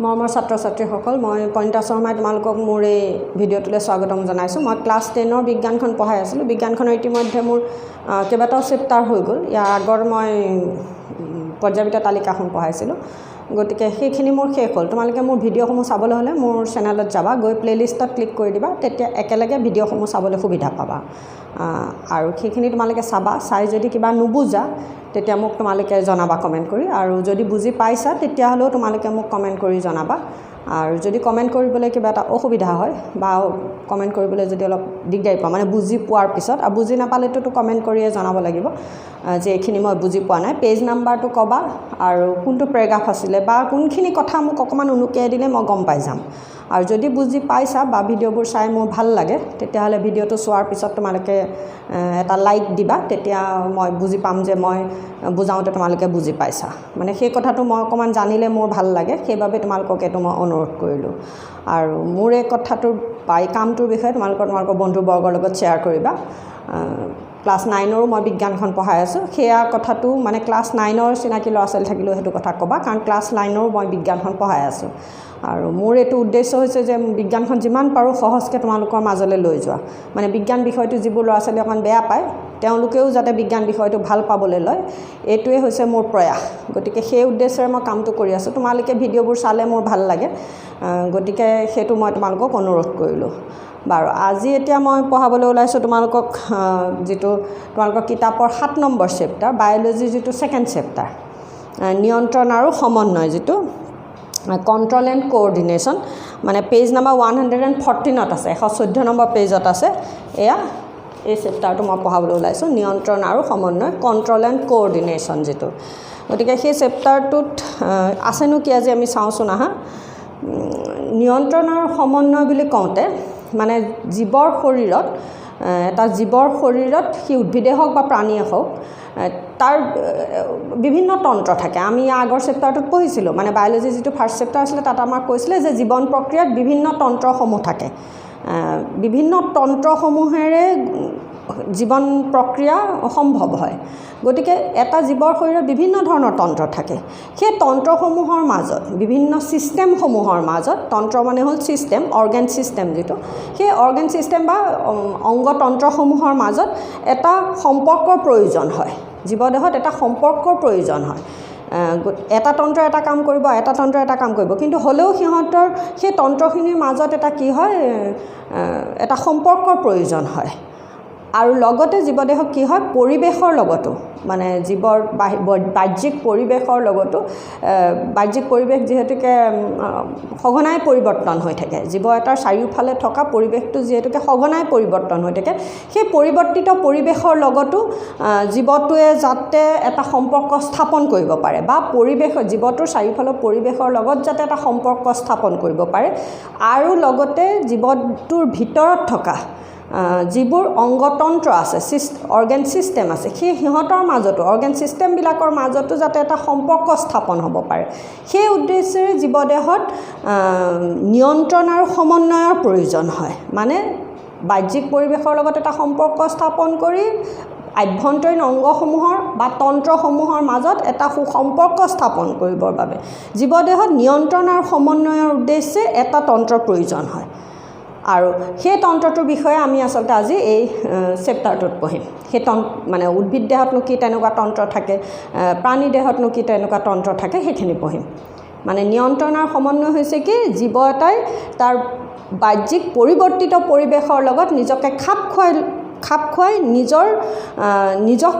মৰমৰ ছাত্ৰ-ছাত্ৰীসকল মই পইণ্টা শৰ্মাই তোমালোকক মোৰ এই ভিডিঅ'টোলৈ স্বাগতম জনাইছোঁ। মই ক্লাছ 10ৰ বিজ্ঞানখন পঢ়াই আছিলোঁ। বিজ্ঞানখনৰ ইতিমধ্যে মোৰ কেইবাটাও চেপ্টাৰ হৈ গ'ল। ইয়াৰ আগৰ মই পৰ্যায়বিত তালিকাখন পঢ়াইছিলোঁ, গতিকে সেইখিনি মোৰ শেষ হ'ল। তোমালোকে মোৰ ভিডিঅ'সমূহ চাবলৈ হ'লে মোৰ চেনেলত যাবা, গৈ প্লে'লিষ্টত ক্লিক কৰি দিবা, তেতিয়া একেলগে ভিডিঅ'সমূহ চাবলৈ সুবিধা পাবা। আৰু সেইখিনি তোমালোকে চাবা, চাই যদি কিবা নুবুজা তেতিয়া মোক তোমালোকে জনাবা কমেণ্ট কৰি, আৰু যদি বুজি পাইছা তেতিয়াহ'লেও তোমালোকে মোক কমেণ্ট কৰি জনাবা। আৰু যদি কমেণ্ট কৰিবলৈ কিবা এটা অসুবিধা হয় বা কমেণ্ট কৰিবলৈ যদি অলপ দিগদাৰি পোৱা, মানে বুজি পোৱাৰ পিছত, আৰু বুজি নাপালেতো কমেণ্ট কৰিয়ে জনাব লাগিব যে এইখিনি মই বুজি পোৱা নাই, পেজ নাম্বাৰটো ক'বা আৰু কোনটো পেৰাগ্ৰাফ আছিলে বা কোনখিনি কথা মোক অকণমান উনুকিয়াই দিলে মই গম পাই যাম। আৰু যদি বুজি পাইছা বা ভিডিঅ'বোৰ চাই মোৰ ভাল লাগে তেতিয়াহ'লে ভিডিঅ'টো চোৱাৰ পিছত তোমালোকে এটা লাইক দিবা, তেতিয়া মই বুজি পাম যে মই বুজাওঁতে তোমালোকে বুজি পাইছা। মানে সেই কথাটো মই অকণমান জানিলে মোৰ ভাল লাগে, সেইবাবে তোমালোকক এইটো মই অনুৰোধ কৰিলোঁ। আৰু মোৰ এই কথাটোৰ বা এই কামটোৰ বিষয়ে তোমালোকৰ বন্ধুবৰ্গৰ লগত শ্বেয়াৰ কৰিবা। ক্লাছ 9ৰো মই বিজ্ঞানখন পঢ়াই আছোঁ, সেয়া কথাটো মানে ক্লাছ 9ৰ চিনাকি ল'ৰা ছোৱালী থাকিলেও সেইটো কথা ক'বা, কাৰণ ক্লাছ 9ৰো মই বিজ্ঞানখন পঢ়াই আছোঁ। আৰু মোৰ এইটো উদ্দেশ্য হৈছে যে বিজ্ঞানখন যিমান পাৰোঁ সহজকৈ তোমালোকৰ মাজলৈ লৈ যোৱা। মানে বিজ্ঞান বিষয়টো যিবোৰ ল'ৰা ছোৱালী অকণমান বেয়া পায়, তেওঁলোকেও যাতে বিজ্ঞান বিষয়টো ভাল পাবলৈ লয়, এইটোৱে হৈছে মোৰ প্ৰয়াস। গতিকে সেই উদ্দেশ্যৰে মই কামটো কৰি আছোঁ। তোমালোকে ভিডিঅ'বোৰ চালে মোৰ ভাল লাগে, গতিকে সেইটো মই তোমালোকক অনুৰোধ কৰিলোঁ। বাৰু, আজি এতিয়া মই পঢ়াবলৈ ওলাইছোঁ তোমালোকক যিটো তোমালোকৰ কিতাপৰ 7 নম্বৰ চেপ্টাৰ, বায়'লজিৰ যিটো 2nd চেপ্টাৰ, নিয়ন্ত্ৰণ আৰু সমন্বয়, যিটো কণ্ট্ৰল এণ্ড কোঅৰ্ডিনেশ্যন, মানে পেজ নাম্বাৰ 114ত আছে, 114 নম্বৰ পেজত আছে। এয়া এই চেপ্টাৰটো মই পঢ়াবলৈ ওলাইছোঁ, নিয়ন্ত্ৰণ আৰু সমন্বয়, কণ্ট্ৰল এণ্ড কোঅৰ্ডিনেশ্যন যিটো। গতিকে সেই চেপ্টাৰটোত আছেনো কি আজি আমি চাওঁচোন আহা। নিয়ন্ত্ৰণ আৰু সমন্বয় বুলি কওঁতে মানে জীৱৰ শৰীৰত, এটা জীৱৰ শৰীৰত সি উদ্ভিদে হওক বা প্ৰাণীয়ে হওক, তাৰ বিভিন্ন তন্ত্ৰ থাকে। আমি আগৰ চেপ্টাৰটোত পঢ়িছিলোঁ, মানে বায়'লজিৰ যিটো 1st চেপ্টাৰ আছিলে তাত আমাক কৈছিলে যে জীৱন প্ৰক্ৰিয়াত বিভিন্ন তন্ত্ৰসমূহ থাকে। বিভিন্ন তন্ত্ৰসমূহেৰে জীৱন প্ৰক্ৰিয়া সম্ভৱ হয়। গতিকে এটা জীৱৰ শৰীৰত বিভিন্ন ধৰণৰ তন্ত্ৰ থাকে। সেই তন্ত্ৰসমূহৰ মাজত, বিভিন্ন ছিষ্টেমসমূহৰ মাজত, তন্ত্ৰ মানে হ'ল ছিষ্টেম, অৰ্গেন ছিষ্টেম যিটো, সেই অৰ্গেন ছিষ্টেম বা অংগতন্ত্ৰসমূহৰ মাজত এটা সম্পৰ্কৰ প্ৰয়োজন হয়। জীৱদেহত এটা সম্পৰ্কৰ প্ৰয়োজন হয়। এটা তন্ত্ৰই এটা কাম কৰিব, এটা তন্ত্ৰই এটা কাম কৰিব, কিন্তু হ'লেও সিহঁতৰ সেই তন্ত্ৰখিনিৰ মাজত এটা কি হয়, এটা সম্পৰ্কৰ প্ৰয়োজন হয়। আৰু লগতে জীৱদেহক কি হয়, পৰিৱেশৰ লগতো, মানে জীৱৰ বাহ্যিক পৰিৱেশৰ লগতো, বাহ্যিক পৰিৱেশ যিহেতুকে সঘনাই পৰিৱৰ্তন হৈ থাকে, জীৱ এটাৰ চাৰিওফালে থকা পৰিৱেশটো যিহেতুকে সঘনাই পৰিৱৰ্তন হৈ থাকে, সেই পৰিৱৰ্তিত পৰিৱেশৰ লগতো জীৱটোৱে যাতে এটা সম্পৰ্ক স্থাপন কৰিব পাৰে, বা জীৱটোৰ চাৰিওফালৰ পৰিৱেশৰ লগত যাতে এটা সম্পৰ্ক স্থাপন কৰিব পাৰে, আৰু লগতে জীৱটোৰ ভিতৰত থকা যিবোৰ অংগতন্ত্ৰ আছে, অৰ্গেন ছিষ্টেম আছে, সেই সিহঁতৰ মাজতো, অৰ্গেন ছিষ্টেমবিলাকৰ মাজতো যাতে এটা সম্পৰ্ক স্থাপন হ'ব পাৰে, সেই উদ্দেশ্যেৰে জীৱদেহত নিয়ন্ত্ৰণ আৰু সমন্বয়ৰ প্ৰয়োজন হয়। মানে বাহ্যিক পৰিৱেশৰ লগত এটা সম্পৰ্ক স্থাপন কৰি আভ্যন্তৰীণ অংগসমূহৰ বা তন্ত্ৰসমূহৰ মাজত এটা সুসম্পৰ্ক স্থাপন কৰিবৰ বাবে জীৱদেহত নিয়ন্ত্ৰণ আৰু সমন্বয়ৰ উদ্দেশ্যে এটা তন্ত্ৰৰ প্ৰয়োজন হয়। আৰু সেই তন্ত্ৰটোৰ বিষয়ে আমি আচলতে আজি এই চেপ্টাৰটোত পঢ়িম। সেই মানে উদ্ভিদ দেহতনো কি তেনেকুৱা তন্ত্ৰ থাকে, প্ৰাণী দেহতনো কি তেনেকুৱা তন্ত্ৰ থাকে, সেইখিনি পঢ়িম। মানে নিয়ন্ত্ৰণ আৰু সমন্বয় হৈছে কি, জীৱ এটাই তাৰ বাহ্যিক পৰিৱৰ্তিত পৰিৱেশৰ লগত নিজকে খাপ খুৱাই নিজক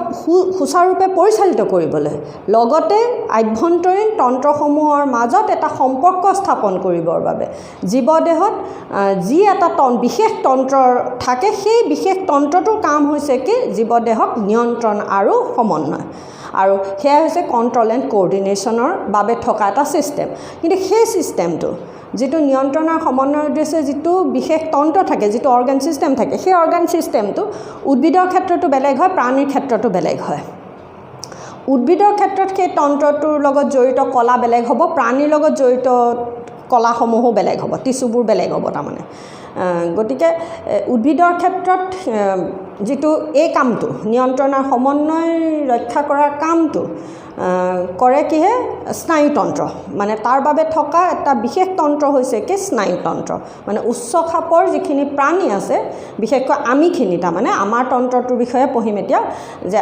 সুচাৰুৰূপে পৰিচালিত কৰিবলৈ, লগতে আভ্যন্তৰীণ তন্ত্ৰসমূহৰ মাজত এটা সম্পৰ্ক স্থাপন কৰিবৰ বাবে জীৱদেহত যি এটা বিশেষ তন্ত্ৰ থাকে, সেই বিশেষ তন্ত্ৰটোৰ কাম হৈছে কি, জীৱদেহক নিয়ন্ত্ৰণ আৰু সমন্বয়। আৰু সেয়া হৈছে কণ্ট্ৰল এণ্ড কোঅৰ্ডিনেশ্যনৰ বাবে থকা এটা ছিষ্টেম। কিন্তু সেই ছিষ্টেমটো, যিটো নিয়ন্ত্ৰণ আৰু সমন্বয়ৰ উদ্দেশ্যে যিটো বিশেষ তন্ত্ৰ থাকে, যিটো অৰ্গেন ছিষ্টেম থাকে, সেই অৰ্গেন ছিষ্টেমটো উদ্ভিদৰ ক্ষেত্ৰতো বেলেগ হয়, প্ৰাণীৰ ক্ষেত্ৰতো বেলেগ হয়। উদ্ভিদৰ ক্ষেত্ৰত সেই তন্ত্ৰটোৰ লগত জড়িত কলা বেলেগ হ'ব, প্ৰাণীৰ লগত জড়িত কলাসমূহো বেলেগ হ'ব, টিচুবোৰ বেলেগ হ'ব তাৰমানে। গতিকে উদ্ভিদৰ ক্ষেত্ৰত যিটো এই কামটো নিয়ন্ত্ৰণ আৰু সমন্বয় ৰক্ষা কৰাৰ কামটো কৰে কিহে স্নায়ুতন্ত্ৰ মানে তাৰ বাবে থকা এটা বিশেষ তন্ত্ৰ হৈছে কি স্নায়ুতন্ত্ৰ মানে উচ্চ খাপৰ যিখিনি প্ৰাণী আছে বিশেষকৈ আমিখিনি তাৰমানে আমাৰ তন্ত্ৰটোৰ বিষয়ে পঢ়িম এতিয়া যে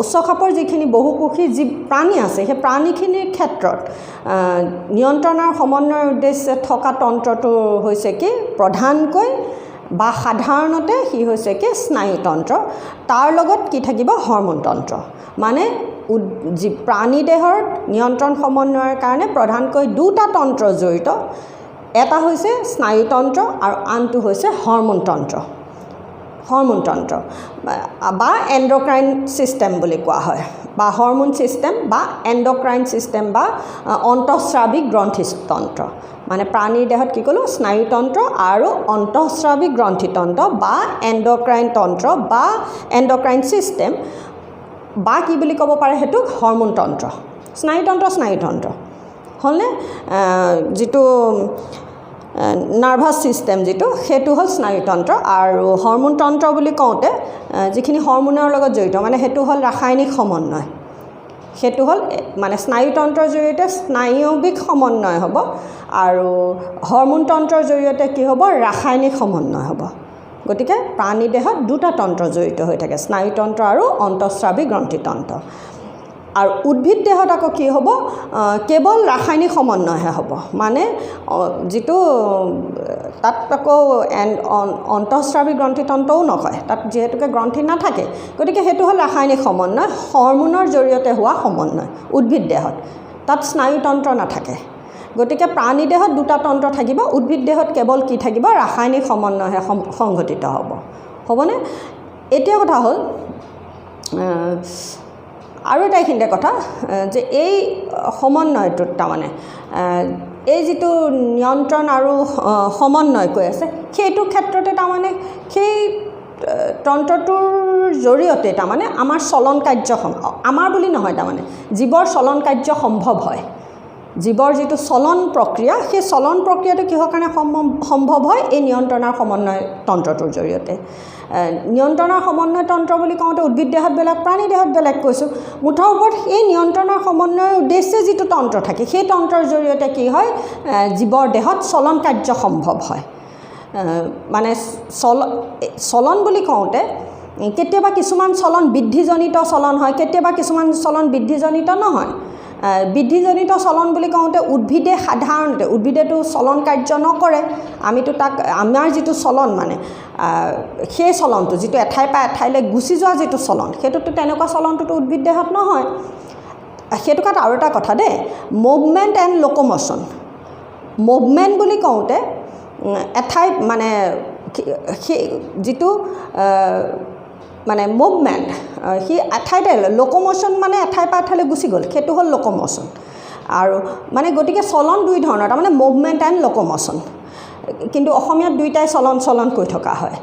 উচ্চ খাপৰ যিখিনি বহুকোষী জীৱ প্ৰাণী আছে সেই প্ৰাণীখিনিৰ ক্ষেত্ৰত নিয়ন্ত্ৰণ আৰু সমন্বয়ৰ উদ্দেশ্যে থকা তন্ত্ৰটো হৈছে কি প্ৰধানকৈ বা সাধাৰণতে সি হৈছে কি স্নায়ুতন্ত্ৰ তাৰ লগত কি থাকিব হৰম'ন তন্ত্ৰ মানে প্ৰাণী দেহৰ নিয়ন্ত্ৰণ সমন্বয়ৰ কাৰণে প্ৰধানকৈ দুটা তন্ত্ৰ জড়িত এটা হৈছে স্নায়ুতন্ত্ৰ আৰু আনটো হৈছে হৰম'ন তন্ত্ৰ বা এণ্ডক্ৰাইন ছিষ্টেম বুলি কোৱা হয় বা হৰম'ন ছিষ্টেম বা এণ্ডক্ৰাইন ছিষ্টেম বা অন্তঃস্ৰাৱিক গ্ৰন্থিতন্ত্ৰ মানে প্ৰাণীৰ দেহত কি ক'লোঁ স্নায়ুতন্ত্ৰ আৰু অন্তঃস্ৰাৱিক গ্ৰন্থিতন্ত্ৰ বা এণ্ডক্ৰাইন তন্ত্ৰ বা এণ্ডক্ৰাইন ছিষ্টেম বা কি বুলি ক'ব পাৰে সেইটোক হৰম'ন তন্ত্ৰ স্নায়ুতন্ত্ৰ হ'লনে যিটো নাৰ্ভাছ ছিষ্টেম যিটো সেইটো হ'ল স্নায়ুতন্ত্ৰ আৰু হৰম'ন তন্ত্ৰ বুলি কওঁতে যিখিনি হৰম'নৰ লগত জড়িত মানে সেইটো হ'ল ৰাসায়নিক সমন্বয় সেইটো হ'ল মানে স্নায়ুতন্ত্ৰৰ জৰিয়তে স্নায়ৱিক সমন্বয় হ'ব আৰু হৰম'ন তন্ত্ৰৰ জৰিয়তে কি হ'ব ৰাসায়নিক সমন্বয় হ'ব গতিকে প্ৰাণী দেহত দুটা তন্ত্ৰ জড়িত হৈ থাকে স্নায়ুতন্ত্ৰ আৰু অন্তঃস্ৰাৱিক গ্ৰন্থিতন্ত্ৰ আৰু উদ্ভিদ দেহত আকৌ কি হ'ব কেৱল ৰাসায়নিক সমন্বয়হে হ'ব মানে যিটো তাত আকৌ অন্তঃস্ৰাৱিক গ্ৰন্থিতন্ত্ৰও নকয় তাত যিহেতুকে গ্ৰন্থি নাথাকে গতিকে সেইটো হ'ল ৰাসায়নিক সমন্বয় হৰম'নৰ জৰিয়তে হোৱা সমন্বয় উদ্ভিদ দেহত তাত স্নায়ুতন্ত্ৰ নাথাকে গতিকে প্ৰাণী দেহত দুটা তন্ত্ৰ থাকিব উদ্ভিদ দেহত কেৱল কি থাকিব ৰাসায়নিক সমন্বয়হে সংঘটিত হ'বনে এতিয়া কথা হ'ল আৰু এটা এইখিনিতে কথা যে এই সমন্বয়টোত তাৰমানে এই যিটো নিয়ন্ত্ৰণ আৰু সমন্বয় কৈ আছে সেইটো ক্ষেত্ৰতে তাৰমানে সেই তন্ত্ৰটোৰ জৰিয়তে তাৰমানে আমাৰ চলন কাৰ্য আমাৰ বুলি নহয় তাৰমানে জীৱৰ চলন কাৰ্য সম্ভৱ হয় জীৱৰ যিটো চলন প্ৰক্ৰিয়া সেই চলন প্ৰক্ৰিয়াটো কিহৰ কাৰণে সম্ভৱ হয় এই নিয়ন্ত্ৰণ আৰু সমন্বয় তন্ত্ৰটোৰ জৰিয়তে নিয়ন্ত্ৰণ আৰু সমন্বয় তন্ত্ৰ বুলি কওঁতে উদ্ভিদ দেহত বেলেগ প্ৰাণী দেহত বেলেগ কৈছোঁ মুঠৰ ওপৰত এই নিয়ন্ত্ৰণ আৰু সমন্বয়ৰ উদ্দেশ্যে যিটো তন্ত্ৰ থাকে সেই তন্ত্ৰৰ জৰিয়তে কি হয় জীৱৰ দেহত চলন কাৰ্য সম্ভৱ হয় মানে চলন বুলি কওঁতে কেতিয়াবা কিছুমান চলন বৃদ্ধিজনিত চলন হয় কেতিয়াবা কিছুমান চলন বৃদ্ধিজনিত নহয় বৃদ্ধিজনিত চলন বুলি কওঁতে উদ্ভিদে সাধাৰণতে উদ্ভিদেটো চলন কাৰ্য নকৰে আমিতো তাক আমাৰ যিটো চলন মানে সেই চলনটো যিটো এঠাইৰ পৰা এঠাইলৈ গুচি যোৱা যিটো চলন সেইটোতো তেনেকুৱা চলনটোতো উদ্ভিদ দেহত নহয় সেইটো কাৰণে আৰু এটা কথা দেই মুভমেণ্ট এণ্ড লোক'ম'শ্যন মুভমেণ্ট বুলি কওঁতে এঠাই মানে সেই যিটো মানে মুভমেণ্ট সি এঠাইতে লোক'ম'শ্যন মানে এঠাইৰ পৰা এঠাইলৈ গুচি গ'ল সেইটো হ'ল লোক'ম'শ্যন আৰু মানে গতিকে চলন দুই ধৰণৰ তাৰমানে মুভমেণ্ট এণ্ড লোক'ম'শ্যন কিন্তু অসমীয়াত দুইটাই চলন কৈ থকা হয়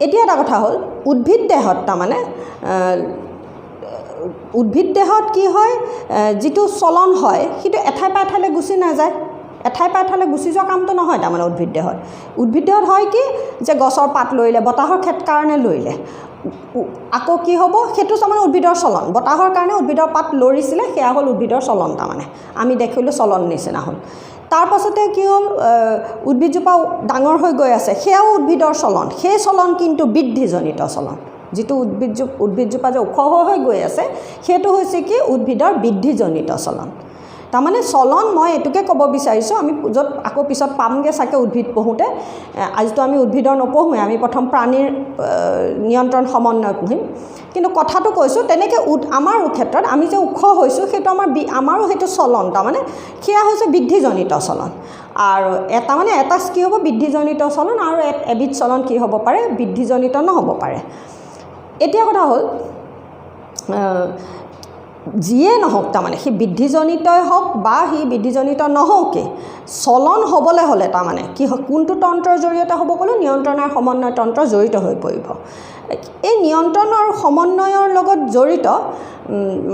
এতিয়া এটা কথা হ'ল উদ্ভিদ দেহত তাৰমানে উদ্ভিদ দেহত কি হয় যিটো চলন হয় সেইটো এঠাইৰ পৰা এঠাইলৈ গুচি নাযায় এঠাইৰ পৰা এঠাইলৈ গুচি যোৱা কামটো নহয় তাৰমানে উদ্ভিদ দেহত হয় কি যে গছৰ পাত লৰিলে বতাহৰ কাৰণে লৰিলে আকৌ কি হ'ব সেইটো তাৰমানে উদ্ভিদৰ চলন বতাহৰ কাৰণে উদ্ভিদৰ পাত লৰিছিলে সেয়া হ'ল উদ্ভিদৰ চলন তাৰমানে আমি দেখিলোঁ চলন নিচিনা হ'ল তাৰ পাছতে কি হ'ল উদ্ভিদজোপা ডাঙৰ হৈ গৈ আছে সেয়াও উদ্ভিদৰ চলন সেই চলন কিন্তু বৃদ্ধিজনিত চলন যিটো উদ্ভিদজোপা যে ওখ হৈ গৈ আছে সেইটো হৈছে কি উদ্ভিদৰ বৃদ্ধিজনিত চলন তাৰমানে চলন মই এইটোকে ক'ব বিচাৰিছোঁ আমি য'ত আকৌ পিছত পামগৈ চাগে উদ্ভিদ পঢ়োঁতে আজিতো আমি উদ্ভিদৰ নপঢ়োঁৱে আমি প্ৰথম প্ৰাণীৰ নিয়ন্ত্ৰণ সমন্বয় পঢ়িম কিন্তু কথাটো কৈছোঁ তেনেকৈ আমাৰ ক্ষেত্ৰত আমি যে ওখ হৈছোঁ সেইটো আমাৰো সেইটো চলন তাৰমানে সেয়া হৈছে বৃদ্ধিজনিত চলন আৰু এটা মানে এটা কি হ'ব বৃদ্ধিজনিত চলন আৰু এবিধ চলন কি হ'ব পাৰে বৃদ্ধিজনিত নহ'ব পাৰে এতিয়া কথা হ'ল যিয়ে নহওক তাৰমানে সি বৃদ্ধিজনিতই হওক বা সি বৃদ্ধিজনিত নহওকে চলন হ'বলৈ হ'লে তাৰমানে কি কোনটো তন্ত্ৰৰ জৰিয়তে হ'ব ক'লোঁ নিয়ন্ত্ৰণ আৰু সমন্বয় তন্ত্ৰ জড়িত হৈ পৰিব এই নিয়ন্ত্ৰণ আৰু সমন্বয়ৰ লগত জড়িত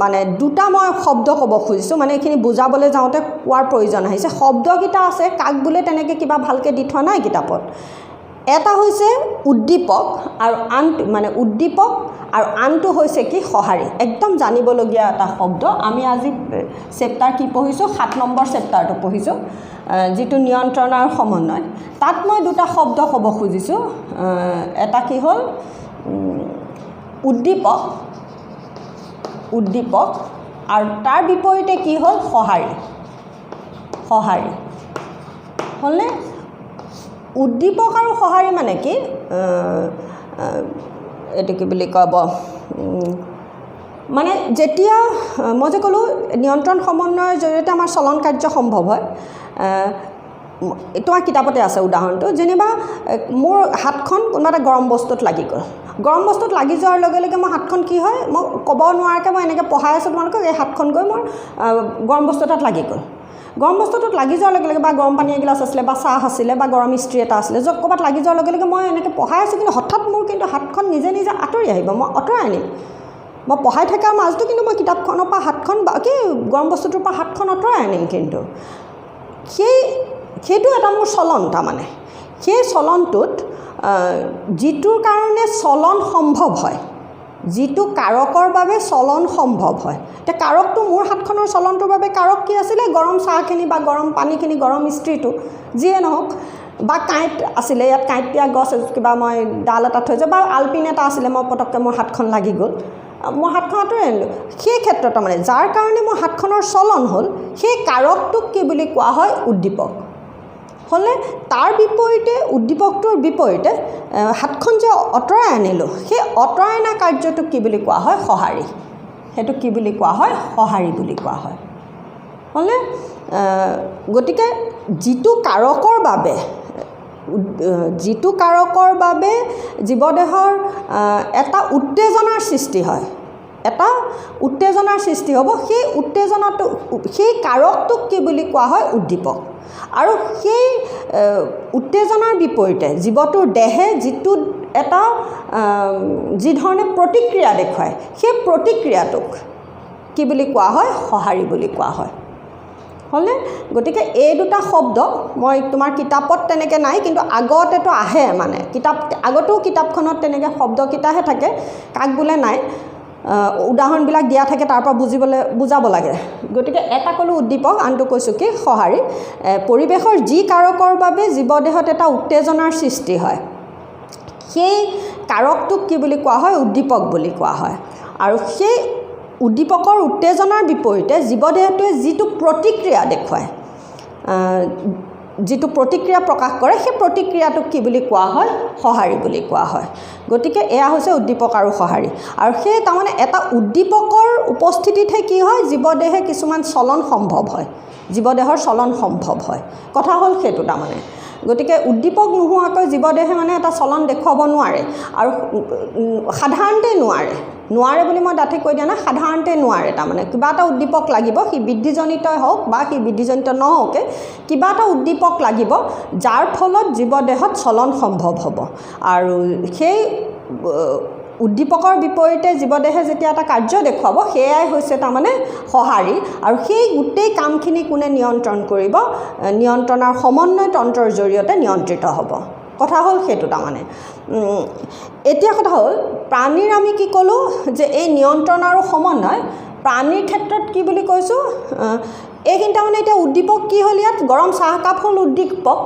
মানে দুটা মই শব্দ ক'ব খুজিছোঁ মানে এইখিনি বুজাবলৈ যাওঁতে কোৱাৰ প্ৰয়োজন আহিছে শব্দকেইটা আছে কাক বোলে তেনেকৈ কিবা ভালকৈ দি থোৱা নাই কিতাপত এটা হৈছে উদ্দীপক আৰু আনটো মানে উদ্দীপক আৰু আনটো হৈছে কি সঁহাৰি একদম জানিবলগীয়া এটা শব্দ আমি আজি চেপ্টাৰ কি পঢ়িছোঁ 7 নম্বৰ চেপ্টাৰটো পঢ়িছোঁ যেটো নিয়ন্ত্ৰণ আৰু সমন্বয় তাত মই দুটা শব্দ ক'ব খুজিছোঁ এটা কি হ'ল উদ্দীপক উদ্দীপক আৰু তাৰ বিপৰীতে কি হ'ল সঁহাৰি সঁহাৰি হ'লে উদ্দীপক আৰু সঁহাৰি মানে কি এটো কি বুলি কব মানে যেতিয়া মই যে ক'লো নিয়ন্ত্ৰণ সমন্বয়ৰ জৰিয়তে আমাৰ চলন কাৰ্য সম্ভৱ হয় তোমাৰ কিতাপতে আছে উদাহৰণটো যেনিবা মোৰ হাতখন কোনোবা এটা গৰম বস্তুত লাগি গ'ল গৰম বস্তুত লাগি যোৱাৰ লগে লগে মই হাতখন কি হয় মই ক'ব নোৱাৰাকে মই এনেকৈ পঢ়াই আছোঁ তোমালোকক এই হাতখন গৈ মোৰ গৰম বস্তু এটাত লাগি গ'ল গৰম বস্তুটোত লাগি যোৱাৰ লগে লগে বা গৰম পানী এগিলাছ আছিলে বা চাহ আছিলে বা গৰম ইস্ত্ৰি এটা আছিলে য'ত ক'ৰবাত লাগি যোৱাৰ লগে লগে মই এনেকৈ পঢ়াই আছোঁ কিন্তু হঠাৎ মোৰ কিন্তু হাতখন নিজে নিজে আঁতৰি আহিব মই আঁতৰাই আনিম মই পঢ়াই থকাৰ মাজতো কিন্তু মই কিতাপখনৰ পৰা হাতখন বা কি গৰম বস্তুটোৰ পৰা হাতখন আঁতৰাই আনিম কিন্তু সেইটো এটা মোৰ চলন তাৰমানে সেই চলনটোত যিটোৰ কাৰণে চলন সম্ভৱ হয় যিটো কাৰকৰ বাবে চলন সম্ভৱ হয় তে কাৰকটো মোৰ হাতখনৰ চলনটোৰ বাবে কাৰক কি আছিলে গৰম চাহখিনি বা গৰম পানীখিনি গৰম ইস্ত্ৰিটো যিয়ে নহওক বা কাঁইট আছিলে ইয়াত কাঁইট দিয়া গছ কিবা মই ডাল এটা থৈ বা আলপিন এটা আছিলে মই পটককৈ মোৰ হাতখন লাগি গ'ল মই হাতখন আঁতৰাই আনিলোঁ সেই ক্ষেত্ৰত মানে যাৰ কাৰণে মোৰ হাতখনৰ চলন হ'ল সেই কাৰকটোক কি বুলি কোৱা হয় উদ্দীপক হ'লে তাৰ বিপৰীতে উদ্দীপকটোৰ বিপৰীতে হাতখন যে অঁতৰাই আনিলোঁ সেই অঁতৰাই অনা কাৰ্যটোক কি বুলি কোৱা হয় সঁহাৰি সেইটো কি বুলি কোৱা হয় সঁহাৰি বুলি কোৱা হয় হ'লে গতিকে যিটো কাৰকৰ বাবে জীৱদেহৰ এটা উত্তেজনাৰ সৃষ্টি হয় এটা উত্তেজনাৰ সৃষ্টি হ'ব সেই উত্তেজনাটো সেই কাৰকটোক কি বুলি কোৱা হয় উদ্দীপক আৰু সেই উত্তেজনাৰ বিপৰীতে জীৱটোৰ দেহে যিটো এটা যি ধৰণে প্ৰতিক্ৰিয়া দেখুৱায় সেই প্ৰতিক্ৰিয়াটোক কি বুলি কোৱা হয় সঁহাৰি বুলি কোৱা হয় হ'লে গতিকে এই দুটা শব্দ মই তোমাৰ কিতাপত তেনেকৈ নাই কিন্তু আগতেতো আহে মানে আগতেও কিতাপখনত তেনেকৈ শব্দকেইটাহে থাকে কাক বোলে নাই উদাহৰণবিলাক দিয়া থাকে তাৰ পৰা বুজাব লাগে গতিকে এটা ক'লো উদ্দীপক আনটো কৈছোঁ কি সঁহাৰি পৰিৱেশৰ যি কাৰকৰ বাবে জীৱদেহত এটা উত্তেজনাৰ সৃষ্টি হয় সেই কাৰকটোক কি বুলি কোৱা হয় উদ্দীপক বুলি কোৱা হয় আৰু সেই উদ্দীপকৰ উত্তেজনাৰ বিপৰীতে জীৱদেহটোৱে যিটো প্ৰতিক্ৰিয়া দেখুৱায় যিটো প্ৰতিক্ৰিয়া প্ৰকাশ কৰে সেই প্ৰতিক্ৰিয়াটোক কি বুলি কোৱা হয় সঁহাৰি বুলি কোৱা হয় গতিকে এয়া হৈছে উদ্দীপক আৰু সঁহাৰি আৰু সেই তাৰমানে এটা উদ্দীপকৰ উপস্থিতিতহে কি হয় জীৱদেহে কিছুমান চলন সম্ভৱ হয় জীৱদেহৰ চলন সম্ভৱ হয় কথা হ'ল সেইটো তাৰমানে গতিকে উদ্দীপক নোহোৱাকৈ জীৱদেহে মানে এটা চলন দেখুৱাব নোৱাৰে আৰু সাধাৰণতে নোৱাৰে বুলি মই ডাঠি কৈ দিয়া নাই সাধাৰণতে নোৱাৰে তাৰমানে কিবা এটা উদ্দীপক লাগিব সি বৃদ্ধিজনিতই হওক বা সি বৃদ্ধিজনিত নহওকে কিবা এটা উদ্দীপক লাগিব যাৰ ফলত জীৱদেহত চলন সম্ভৱ হ'ব আৰু সেই উদ্দীপকৰ বিপৰীতে জীৱদেহে যেতিয়া এটা কাৰ্য দেখুৱাব সেয়াই হৈছে তাৰমানে সঁহাৰি আৰু সেই গোটেই কামখিনি কোনে নিয়ন্ত্ৰণ কৰিব নিয়ন্ত্ৰণৰ সমন্বয় তন্ত্ৰৰ জৰিয়তে নিয়ন্ত্ৰিত হ'ব কথা হ'ল সেইটো তাৰমানে এতিয়া কথা হ'ল প্ৰাণীৰ আমি কি ক'লোঁ যে এই নিয়ন্ত্ৰণ আৰু সমন্বয় প্ৰাণীৰ ক্ষেত্ৰত কি বুলি কৈছোঁ এইখিনি তাৰমানে এতিয়া উদ্দীপক কি হ'ল ইয়াত গৰম চাহকাপ হ'ল উদ্দীপক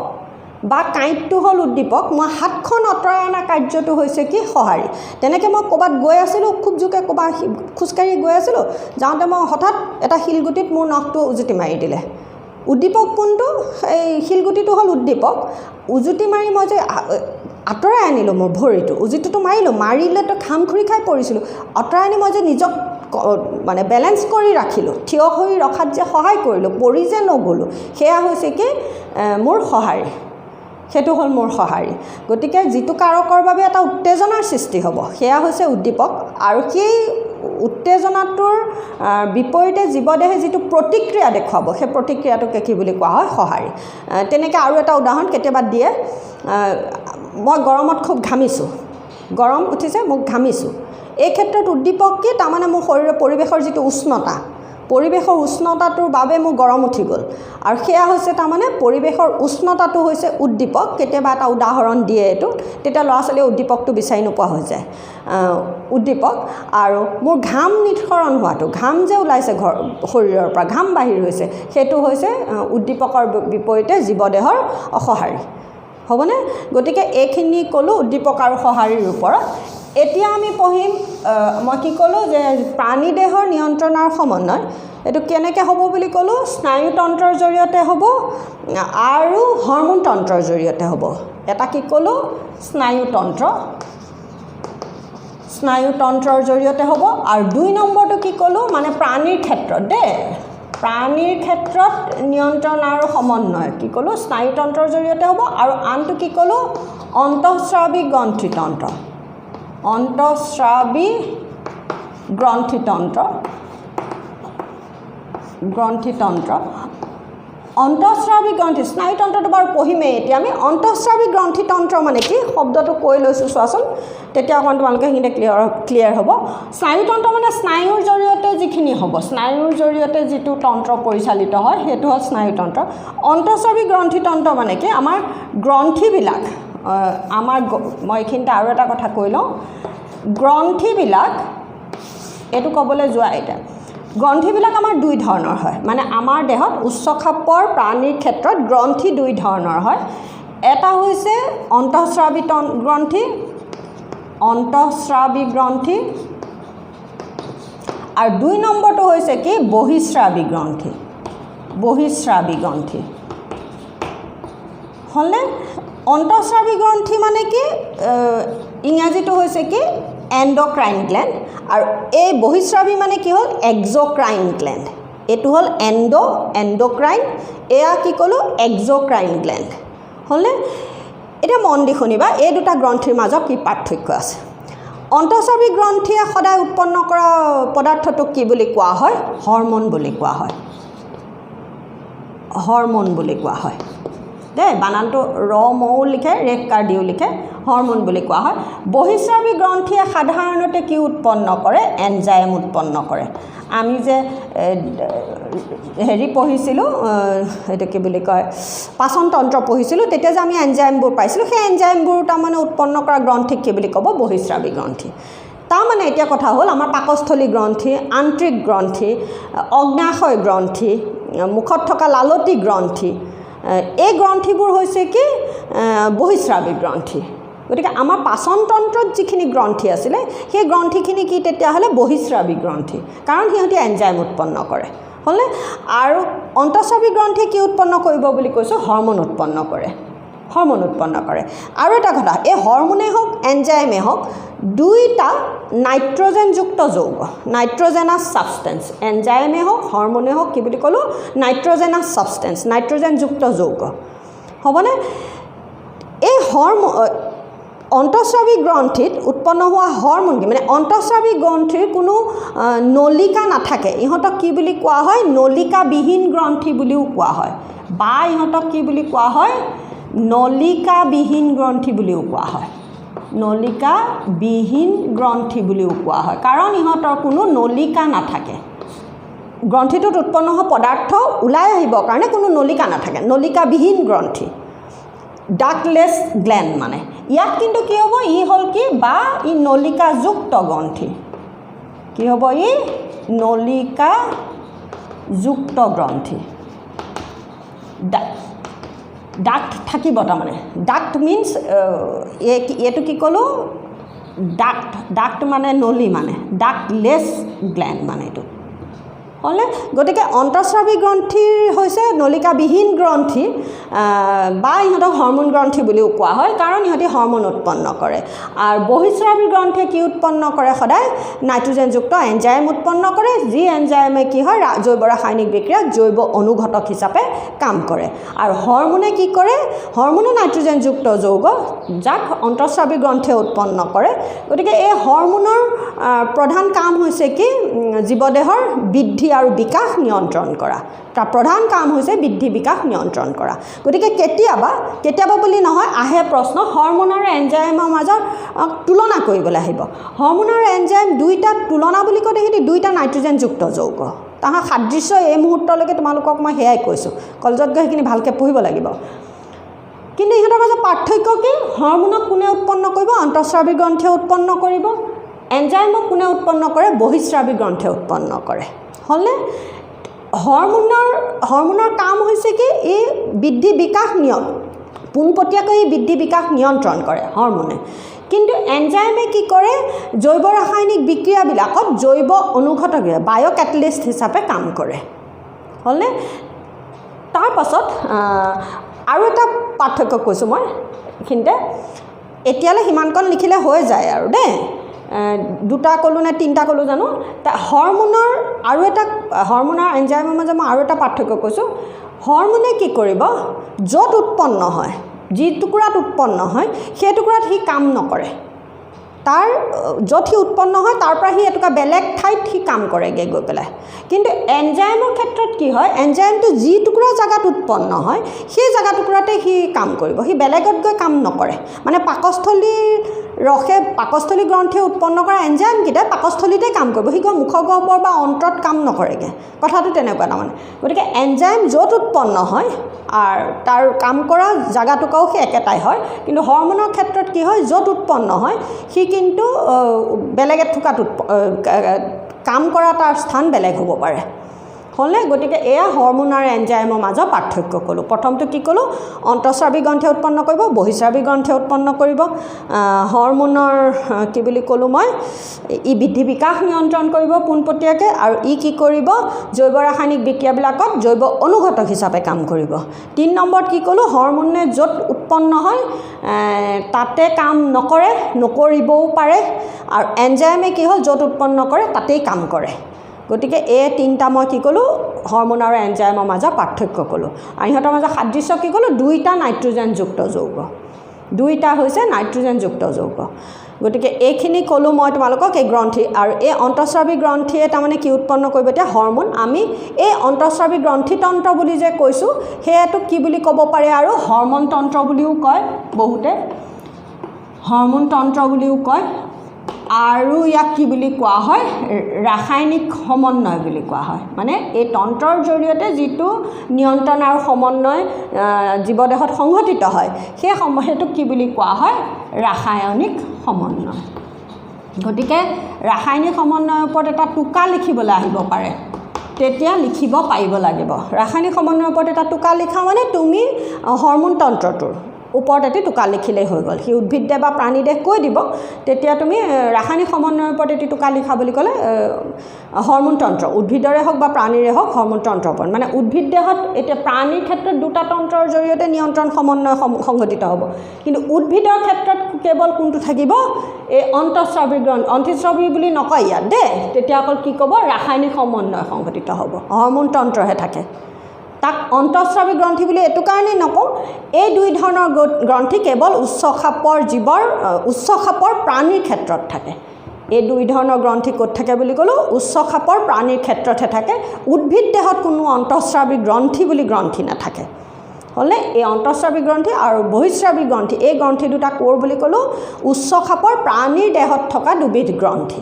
বা কাঁইটটো হ'ল উদ্দীপক মই হাতখন আঁতৰাই অনা কাৰ্যটো হৈছে কি সঁহাৰি তেনেকৈ মই ক'ৰবাত গৈ আছিলোঁ খুব জোৰকৈ ক'ৰবাত খোজকাঢ়ি গৈ আছিলোঁ যাওঁতে মই হঠাৎ এটা শিলগুটিত মোৰ নখটো উজুতি মাৰি দিলে উদ্দীপক কোনটো এই শিলগুটিটো হ'ল উদ্দীপক উজুতি মাৰি মই যে আঁতৰাই আনিলোঁ মোৰ ভৰিটো উজুতিটো মাৰিলেতো খামখুৰি খাই পৰিছিলোঁ আঁতৰাই আনি মই যে নিজক মানে বেলেঞ্চ কৰি ৰাখিলোঁ থিয় হৈ ৰখাত যে সহায় কৰিলোঁ পৰি যে নগ'লোঁ সেয়া হৈছে কি মোৰ সঁহাৰি সেইটো হ'ল মোৰ সঁহাৰি গতিকে যিটো কাৰকৰ বাবে এটা উত্তেজনাৰ সৃষ্টি হ'ব সেয়া হৈছে উদ্দীপক আৰু সেই উত্তেজনাটোৰ বিপৰীতে জীৱদেহে যিটো প্ৰতিক্ৰিয়া দেখুৱাব সেই প্ৰতিক্ৰিয়াটোকে কি বুলি কোৱা হয় সঁহাৰি তেনেকৈ আৰু এটা উদাহৰণ কেতিয়াবা দিয়ে মই গৰমত খুব ঘামিছোঁ গৰম উঠিছে মোক ঘামিছোঁ এই ক্ষেত্ৰত উদ্দীপক কি তাৰমানে মোৰ শৰীৰৰ পৰিৱেশৰ যিটো পৰিৱেশৰ উষ্ণতাটোৰ বাবে মোৰ গৰম উঠি গ'ল আৰু সেয়া হৈছে তাৰমানে পৰিৱেশৰ উষ্ণতাটো হৈছে উদ্দীপক কেতিয়াবা এটা উদাহৰণ দিয়ে এইটো তেতিয়া ল'ৰা ছোৱালীয়ে উদ্দীপকটো বিচাৰি নোপোৱা হৈ যায় উদ্দীপক আৰু মোৰ ঘাম নিঃসৰণ হোৱাটো ঘাম যে ওলাইছে শৰীৰৰ পৰা ঘাম বাহিৰ হৈছে সেইটো হৈছে উদ্দীপকৰ বিপৰীতে জীৱদেহৰ অসহাৰি হ'বনে গতিকে এইখিনি ক'লোঁ উদ্দীপক আৰু সঁহাৰিৰ ওপৰত এতিয়া আমি পঢ়িম মই কি ক'লোঁ যে প্ৰাণী দেহৰ নিয়ন্ত্ৰণ আৰু সমন্বয় এইটো কেনেকৈ হ'ব বুলি ক'লোঁ স্নায়ুতন্ত্ৰৰ জৰিয়তে হ'ব আৰু হৰম'ন তন্ত্ৰৰ জৰিয়তে হ'ব এটা কি ক'লোঁ স্নায়ুতন্ত্ৰৰ জৰিয়তে হ'ব আৰু 2 নম্বৰটো কি ক'লোঁ মানে প্ৰাণীৰ ক্ষেত্ৰত দেই প্ৰাণীৰ ক্ষেত্ৰত নিয়ন্ত্ৰণ আৰু সমন্বয় কি ক'লোঁ স্নায়ুতন্ত্ৰৰ জৰিয়তে হ'ব আৰু আনটো কি ক'লোঁ অন্তঃস্ৰাৱী গ্ৰন্থিতন্ত্ৰ অন্তঃস্ৰাৱী গ্ৰন্থিতন্ত্ৰ অন্তঃস্ৰাৱী গ্ৰন্থি স্নায়ুতন্ত্ৰটো বাৰু পঢ়িমেই এতিয়া আমি অন্তঃস্ৰাৱী গ্ৰন্থিতন্ত্ৰ মানে কি শব্দটো কৈ লৈছোঁ চোৱাচোন তেতিয়া অকণমান তোমালোকে সেইখিনি ক্লিয়াৰ হ'ব স্নায়ুতন্ত্ৰ মানে স্নায়ুৰ জৰিয়তে যিখিনি হ'ব স্নায়ুৰ জৰিয়তে যিটো তন্ত্ৰ পৰিচালিত হয় সেইটো হ'ল স্নায়ুতন্ত্ৰ অন্তঃস্ৰাৱী গ্ৰন্থিতন্ত্ৰ মানে কি আমাৰ গ্ৰন্থিবিলাক আমাৰ মই এইখিনিতে আৰু এটা কথা কৈ লওঁ গ্ৰন্থিবিলাক এইটো ক'বলৈ যোৱা এতিয়া গ্ৰন্থিবিলাক আমাৰ 2 ধৰণৰ হয় মানে আমাৰ দেহত উচ্চ খাপৰ প্ৰাণীৰ ক্ষেত্ৰত গ্ৰন্থি 2 ধৰণৰ হয় এটা হৈছে অন্তঃস্ৰাৱী গ্ৰন্থি আৰু 2 নম্বৰটো হৈছে কি বহিঃস্ৰাৱী গ্ৰন্থি হ'লে অন্তঃস্ৰাৱী গ্ৰন্থি মানে কি ইংৰাজীটো হৈছে কি এণ্ডক্ৰাইন গ্লেণ্ড আৰু এই বহিঃস্ৰাৱী মানে কি হ'ল এক্সোক্ৰাইন গ্লেণ্ড এইটো হ'ল এণ্ডক্ৰাইন এয়া কি ক'লোঁ এক্সোক্ৰাইন গ্লেণ্ড হ'লে এতিয়া মন দি শুনিবা এই দুটা গ্ৰন্থিৰ মাজত কি পাৰ্থক্য আছে অন্তঃস্ৰাৱী গ্ৰন্থিয়ে সদায় উৎপন্ন কৰা পদাৰ্থটোক কি বুলি কোৱা হয় হৰম'ন বুলি কোৱা হয় দেই বানানটো মও লিখে ৰেফকাৰ দিও লিখে হৰম'ন বুলি কোৱা হয় বহিঃস্ৰাৱী গ্ৰন্থিয়ে সাধাৰণতে কি উৎপন্ন কৰে এনজাইম উৎপন্ন কৰে আমি যে হেৰি পঢ়িছিলোঁ এইটো কি বুলি কয় পাচন তন্ত্ৰ পঢ়িছিলোঁ তেতিয়া যে আমি এনজাইমবোৰ পাইছিলোঁ সেই এনজাইমবোৰ তাৰমানে উৎপন্ন কৰা গ্ৰন্থিক কি বুলি ক'ব বহিঃস্ৰাৱী গ্ৰন্থি তাৰমানে এতিয়া কথা হ'ল আমাৰ পাকস্থলী গ্ৰন্থি আন্তৰিক গ্ৰন্থি অগ্নাশয় গ্ৰন্থি মুখত থকা লালতি গ্ৰন্থি এই গ্ৰন্থিবোৰ হৈছে কি বহিঃস্ৰাৱী গ্ৰন্থি গতিকে আমাৰ পাচন তন্ত্ৰত যিখিনি গ্ৰন্থি আছিলে সেই গ্ৰন্থিখিনি কি তেতিয়াহ'লে বহিঃস্ৰাৱী গ্ৰন্থি কাৰণ সিহঁতে এনজাইম উৎপন্ন কৰে হ'লে আৰু অন্তঃস্ৰাৱী গ্ৰন্থিয়ে কি উৎপন্ন কৰিব বুলি কৈছোঁ হৰম'ন উৎপন্ন কৰে আৰু এটা কথা এই হৰম'নেই হওক এনজাইমেই হওক 2টা নাইট্ৰজেনযুক্ত যৌগ নাইট্ৰজেনাছ ছাবষ্টেঞ্চ এনজাইমেই হওক হৰম'নেই হওক কি বুলি ক'লোঁ নাইট্ৰজেনাছ ছাবষ্টেঞ্চ নাইট্ৰজেনযুক্ত যৌগ হ'বনে এই অন্তঃস্ৰাৱী গ্ৰন্থিত উৎপন্ন হোৱা হৰম'ন কি মানে অন্তঃস্ৰাৱী গ্ৰন্থিৰ কোনো নলিকা নাথাকে ইহঁতক কি বুলি কোৱা হয় নলিকাবিহীন গ্ৰন্থি বুলিও কোৱা হয় বা ইহঁতক কি বুলি কোৱা হয় নলিকাবিহীন গ্ৰন্থি বুলিও কোৱা হয় কাৰণ ইহঁতৰ কোনো নলিকা নাথাকে গ্ৰন্থিটোত উৎপন্ন হোৱা পদাৰ্থ ওলাই আহিবৰ কাৰণে কোনো নলিকা নাথাকে নলিকাবিহীন গ্ৰন্থি ডাকলেছ গ্লেণ্ড মানে ইয়াত কিন্তু কি হ'ব ই হ'ল কি বা ই নলিকাযুক্ত গ্ৰন্থি কি হ'ব ই নলিকাযুক্ত গ্ৰন্থি ডাক্ট থাকিব তাৰমানে ডাক্ট মিনছ এইটো কি ক'লোঁ ডাক্ট মানে নলী মানে ডাক্টলেছ গ্লেণ্ড মানে এইটো হ'লে গতিকে অন্তঃস্ৰাৱী গ্ৰন্থিৰ হৈছে নলিকাবিহীন গ্ৰন্থি বা ইহঁতক হৰম'ন গ্ৰন্থি বুলিও কোৱা হয় কাৰণ ইহঁতে হৰম'ন উৎপন্ন কৰে আৰু বহিঃস্ৰাৱী গ্ৰন্থিয়ে কি উৎপন্ন কৰে সদায় নাইট্ৰজেনযুক্ত এনজাইম উৎপন্ন কৰে যি এনজাইমে কি হয় জৈৱ ৰাসায়নিক বিক্ৰিয়াত জৈৱ অনুঘটক হিচাপে কাম কৰে আৰু হৰম'নে কি কৰে হৰম'নো নাইট্ৰজেনযুক্ত যৌগ যাক অন্তঃস্ৰাৱী গ্ৰন্থিয়ে উৎপন্ন কৰে গতিকে এই হৰম'নৰ প্ৰধান কাম হৈছে কি জীৱদেহৰ বৃদ্ধি আৰু বিকাশ নিয়ন্ত্ৰণ কৰা তাৰ প্ৰধান কাম হৈছে বৃদ্ধি বিকাশ নিয়ন্ত্ৰণ কৰা গতিকে কেতিয়াবা বুলি নহয় আহে প্ৰশ্ন হৰম'ন আৰু এনজাইমৰ মাজত তুলনা কৰিবলৈ আহিব হৰম'ন আৰু এনজাইম 2টা তুলনা বুলি কওঁতে সিহঁতি 2টা নাইট্ৰজেনযুক্ত যৌগ তাহাৰ সাদৃশ্য এই মুহূৰ্তলৈকে তোমালোকক মই সেয়াই কৈছোঁ কলেজত গৈ সেইখিনি ভালকৈ পঢ়িব লাগিব কিন্তু ইহঁতৰ মাজত পাৰ্থক্য কি হৰমোনক কোনে উৎপন্ন কৰিব অন্তঃস্ৰাৱী গ্ৰন্থিয়ে উৎপন্ন কৰিব এনজাইমক কোনে উৎপন্ন কৰে বহিঃস্ৰাৱী গ্ৰন্থিয়ে উৎপন্ন কৰে হ'লে হৰমোনৰ কাম হৈছে কি এই বৃদ্ধি বিকাশ পোনপটীয়াকৈ বৃদ্ধি বিকাশ নিয়ন্ত্ৰণ কৰে হৰমোনে কিন্তু এনজাইমে কি কৰে জৈৱ ৰাসায়নিক বিক্ৰিয়াবিলাকত জৈৱ অনুঘটক বায়' কেটালিষ্ট হিচাপে কাম কৰে হ'লে তাৰ পাছত আৰু এটা পাৰ্থক্য কৈছোঁ মই এইখিনিতে এতিয়ালৈ সিমানকণ লিখিলে হৈ যায় আৰু দেই দুটা ক'লোঁ নে তিনিটা ক'লোঁ জানো হৰমোনৰ আৰু এটা হৰমোনৰ এনজাইমৰ মাজত মই আৰু এটা পাৰ্থক্য কৈছোঁ হৰমোনে কি কৰিব য'ত উৎপন্ন হয় যি টুকুৰাত উৎপন্ন হয় সেই টুকুৰাত সি কাম নকৰে তাৰ য'ত সি উৎপন্ন হয় তাৰ পৰা সি এটুকুৰা বেলেগ ঠাইত সি কাম কৰেগৈ গৈ পেলাই কিন্তু এনজাইমৰ ক্ষেত্ৰত কি হয় এনজাইমটো যি টুকুৰা জেগাত উৎপন্ন হয় সেই জেগা টুকুৰাতে সি কাম কৰিব সি বেলেগত গৈ কাম নকৰে মানে পাকস্থলী গ্ৰন্থিয়ে উৎপন্ন কৰা এনজাইমকেইটাই পাকস্থলীতে কাম কৰিব সি গৈ মুখগহ্বৰ বা অন্ত্ৰত কাম নকৰেগৈ কথাটো তেনেকুৱা তাৰমানে গতিকে এনজাইম য'ত উৎপন্ন হয় আৰু তাৰ কাম কৰা জেগাটুকুৰাও সি একেটাই হয় কিন্তু হৰমোনৰ ক্ষেত্ৰত কি হয় য'ত উৎপন্ন হয় সি কিন্তু বেলেগ এটুকুৰাত কাম কৰা তাৰ স্থান বেলেগ হ'ব পাৰে হ'লে গতিকে এয়া হৰমোন আৰু এনজাইমৰ মাজৰ পাৰ্থক্য ক'লোঁ প্ৰথমটো কি ক'লোঁ অন্তঃস্ৰাৱী গ্ৰন্থিয়ে উৎপন্ন কৰিব বহিঃস্ৰাৱী গ্ৰন্থিয়ে উৎপন্ন কৰিব হৰমোনৰ কি বুলি ক'লোঁ মই ই বৃদ্ধি বিকাশ নিয়ন্ত্ৰণ কৰিব পোনপটীয়াকৈ আৰু ই কি কৰিব জৈৱ ৰাসায়নিক বিক্ৰিয়াবিলাকত জৈৱ অনুঘটক হিচাপে কাম কৰিব 3 নম্বৰত কি ক'লোঁ হৰমোনে য'ত উৎপন্ন হয় তাতে কাম নকৰে নকৰিবও পাৰে আৰু এনজাইমে কি হ'ল য'ত উৎপন্ন কৰে তাতেই কাম কৰে গতিকে এই তিনিটা মই কি ক'লোঁ হৰমোন আৰু এনজাইমৰ মাজৰ পাৰ্থক্য ক'লোঁ আৰু ইহঁতৰ মাজৰ সাদৃশ্য কি ক'লোঁ দুইটা নাইট্ৰজেনযুক্ত যৌগ দুইটা হৈছে নাইট্ৰজেনযুক্ত যৌগ গতিকে এইখিনি ক'লোঁ মই তোমালোকক এই গ্ৰন্থি আৰু এই অন্তঃস্ৰাৱী গ্ৰন্থিয়ে তাৰমানে কি উৎপন্ন কৰিব এতিয়া হৰমোন আমি এই অন্তঃস্ৰাৱী গ্ৰন্থিতন্ত্ৰ বুলি যে কৈছোঁ সেয়াটো কি বুলি ক'ব পাৰে আৰু হৰমোন তন্ত্ৰ বুলিও কয় বহুতে হৰমোন তন্ত্ৰ বুলিও কয় আৰু ইয়াক কি বুলি কোৱা হয় ৰাসায়নিক সমন্বয় বুলি কোৱা হয় মানে এই তন্ত্ৰৰ জৰিয়তে যিটো নিয়ন্ত্ৰণ আৰু সমন্বয় জীৱদেহত সংঘটিত হয় সেই সময়টোক কি বুলি কোৱা হয় ৰাসায়নিক সমন্বয় গতিকে ৰাসায়নিক সমন্বয়ৰ ওপৰত এটা টোকা লিখিবলৈ আহিব পাৰে তেতিয়া লিখিব পাৰিব লাগিব ৰাসায়নিক সমন্বয়ৰ ওপৰত এটা টোকা লিখা মানে তুমি হৰমোন তন্ত্ৰটোৰ ওপৰত এটি টোকা লিখিলেই হৈ গ'ল সি উদ্ভিদদেহ বা প্ৰাণীদেহ কৈ দিব তেতিয়া তুমি ৰাসায়নিক সমন্বয়ৰ ওপৰত এটি টোকা লিখা বুলি ক'লে হৰমোন তন্ত্ৰ উদ্ভিদৰে হওক বা প্ৰাণীৰে হওক হৰমোন তন্ত্ৰৰ ওপৰত মানে উদ্ভিদদেহত এতিয়া প্ৰাণীৰ ক্ষেত্ৰত দুটা তন্ত্ৰৰ জৰিয়তে নিয়ন্ত্ৰণ সমন্বয় সংঘটিত হ'ব কিন্তু উদ্ভিদৰ ক্ষেত্ৰত কেৱল কোনটো থাকিব এই অন্তঃস্ৰাৱী অন্তঃস্ৰাৱী বুলি নকয় ইয়াত দেই তেতিয়া অকল কি ক'ব ৰাসায়নিক সমন্বয় সংঘটিত হ'ব হৰমোন তন্ত্ৰহে থাকে তাক অন্তঃস্ৰাৱী গ্ৰন্থি বুলি এইটো কাৰণেই নকওঁ এই দুই ধৰণৰ গ্ৰন্থি কেৱল উচ্চ খাপৰ প্ৰাণীৰ ক্ষেত্ৰত থাকে এই দুই ধৰণৰ গ্ৰন্থি ক'ত থাকে বুলি ক'লোঁ উচ্চ খাপৰ প্ৰাণীৰ ক্ষেত্ৰতহে থাকে উদ্ভিদ দেহত কোনো অন্তঃস্ৰাৱী গ্ৰন্থি বুলি গ্ৰন্থি নাথাকে হ'লে এই অন্তঃস্ৰাৱী গ্ৰন্থি আৰু বহিঃস্ৰাৱী গ্ৰন্থি এই গ্ৰন্থি দুটা ক'ৰ বুলি ক'লোঁ উচ্চ খাপৰ প্ৰাণীৰ দেহত থকা দুবিধ গ্ৰন্থি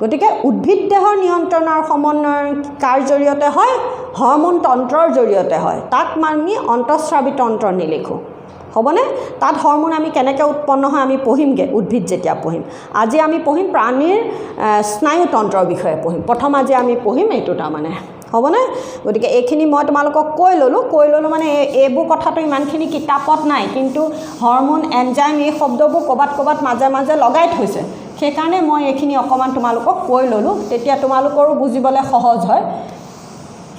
গতিকে উদ্ভিদ দেহৰ নিয়ন্ত্ৰণ আৰু সমন্বয় কাৰ জৰিয়তে হয় হৰমোন তন্ত্ৰৰ জৰিয়তে হয় তাক আমি অন্তঃস্ৰাৱী তন্ত্ৰ নিলিখোঁ হ'বনে তাত হৰমোন আমি কেনেকৈ উৎপন্ন হয় আমি পঢ়িমগৈ উদ্ভিদ যেতিয়া পঢ়িম আজি আমি পঢ়িম প্ৰাণীৰ স্নায়ুতন্ত্ৰৰ বিষয়ে পঢ়িম প্ৰথম আজি আমি পঢ়িম এইটো তাৰমানে হ'বনে গতিকে এইখিনি মই তোমালোকক কৈ ল'লোঁ মানে এইবোৰ কথাটো ইমানখিনি কিতাপত নাই কিন্তু হৰমোন এনজাইম এই শব্দবোৰ ক'ৰবাত মাজে মাজে লগাই থৈছে সেইকাৰণে মই এইখিনি অকণমান তোমালোকক কৈ ল'লোঁ তেতিয়া তোমালোকৰো বুজিবলৈ সহজ হয়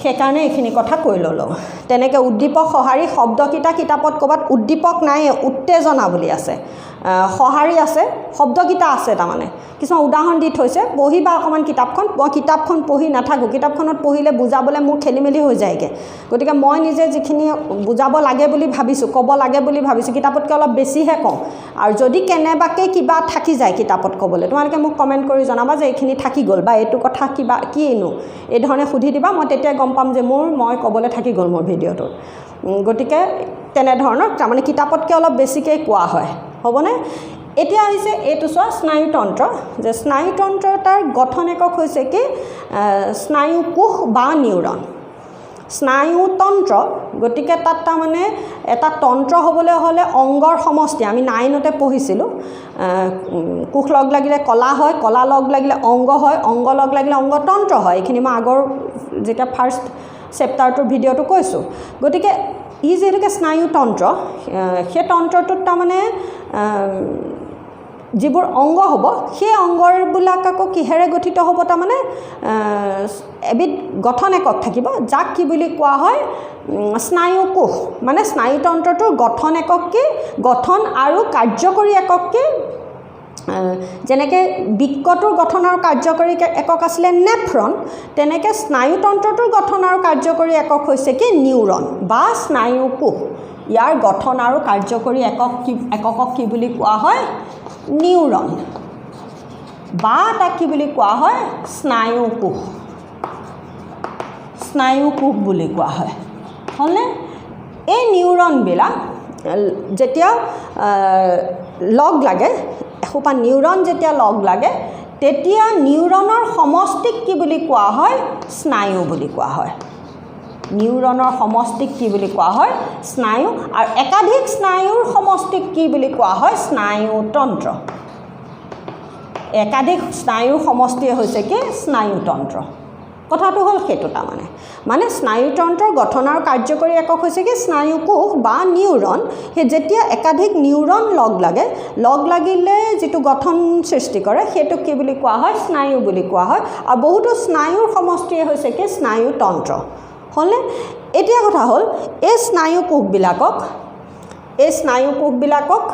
সেইকাৰণে এইখিনি কথা কৈ ল'লোঁ তেনেকৈ উদ্দীপক সঁহাৰি শব্দকেইটা কিতাপত ক'ৰবাত উদ্দীপক নাই উত্তেজনা বুলি আছে সঁহাৰি আছে শব্দকেইটা আছে তাৰমানে কিছুমান উদাহৰণ দি থৈছে পঢ়িবা অকণমান কিতাপখন মই কিতাপখন পঢ়ি নাথাকোঁ কিতাপখনত পঢ়িলে বুজাবলৈ মোৰ খেলিমেলি হৈ যায়গৈ গতিকে মই নিজে যিখিনি বুজাব লাগে বুলি ভাবিছোঁ ক'ব লাগে বুলি ভাবিছোঁ কিতাপতকৈ অলপ বেছিহে কওঁ আৰু যদি কেনেবাকৈ কিবা থাকি যায় কিতাপত ক'বলৈ তোমালোকে মোক কমেণ্ট কৰি জনাবা যে এইখিনি থাকি গ'ল বা এইটো কথা কিবা কিনো এইধৰণে সুধি দিবা মই তেতিয়া গম পাম যে মই ক'বলৈ থাকি গ'ল মোৰ ভিডিঅ'টোত গতিকে তেনেধৰণৰ তাৰমানে কিতাপতকৈ অলপ বেছিকৈ কোৱা হয় হ'বনে এতিয়া আহিছে এইটো চোৱা স্নায়ুতন্ত্ৰ যে স্নায়ুতন্ত্ৰতাৰ গঠন একক হৈছে কি স্নায়ুকোষ বা নিউৰন স্নায়ুতন্ত্ৰ গতিকে তাত তাৰমানে এটা তন্ত্ৰ হ'বলৈ হ'লে অংগৰ সমষ্টি আমি 9তে পঢ়িছিলোঁ কোষ লগ লাগিলে কলা হয় কলা লগ লাগিলে অংগ হয় অংগ লগ লাগিলে অংগতন্ত্ৰ হয় এইখিনি মই আগৰ যেটা ফাৰ্ষ্ট চেপ্টাৰটোৰ ভিডিঅ'টো কৈছোঁ গতিকে ই যেনেকৈ স্নায়ুতন্ত্ৰ সেই তন্ত্ৰটোত তাৰমানে যিবোৰ অংগ হ'ব সেই অংগবিলাক আকৌ কিহেৰে গঠিত হ'ব তাৰমানে এবিধ গঠন একক থাকিব যাক কি বুলি কোৱা হয় স্নায়ুকোষ মানে স্নায়ুতন্ত্ৰটোৰ গঠন একক কি গঠন আৰু কাৰ্যকৰী একক কি যেনেকৈ বৃক্কটোৰ গঠন আৰু কাৰ্যকৰী একক আছিলে নেফ্ৰন তেনেকৈ স্নায়ুতন্ত্ৰটোৰ গঠন আৰু কাৰ্যকৰী একক হৈছে কি নিউৰন বা স্নায়ুকোষ ইয়াৰ গঠন আৰু কাৰ্যকৰী এককক কি বুলি কোৱা হয় নিউৰন বা তাক কি বুলি কোৱা হয় স্নায়ুকোষ বুলি কোৱা হয় হ'লনে এই নিউৰনবিলাক যেতিয়া লগ লাগে এসোপা নিউৰন যেতিয়া লগ লাগে তেতিয়া নিউৰনৰ সমষ্টিক কি বুলি কোৱা হয় স্নায়ু বুলি কোৱা হয় নিউৰনৰ সমষ্টিক কি বুলি কোৱা হয় স্নায়ু আৰু একাধিক স্নায়ুৰ সমষ্টিক কি বুলি কোৱা হয় স্নায়ুতন্ত্ৰ একাধিক স্নায়ুৰ সমষ্টিয়ে হৈছে কি স্নায়ুতন্ত্ৰ কথাটো হ'ল সেইটো তাৰমানে মানে স্নায়ুতন্ত্ৰৰ গঠন আৰু কাৰ্যকৰী একক হৈছে কি স্নায়ুকোষ বা নিউৰন সেই যেতিয়া একাধিক নিউৰন লগ লাগিলে যিটো গঠন সৃষ্টি কৰে সেইটো কি বুলি কোৱা হয় স্নায়ু বুলি কোৱা হয় আৰু বহুতো স্নায়ুৰ সমষ্টিয়ে হৈছে কি স্নায়ুতন্ত্ৰ হ'লনে এতিয়া কথা হ'ল এই স্নায়ুকোষবিলাকক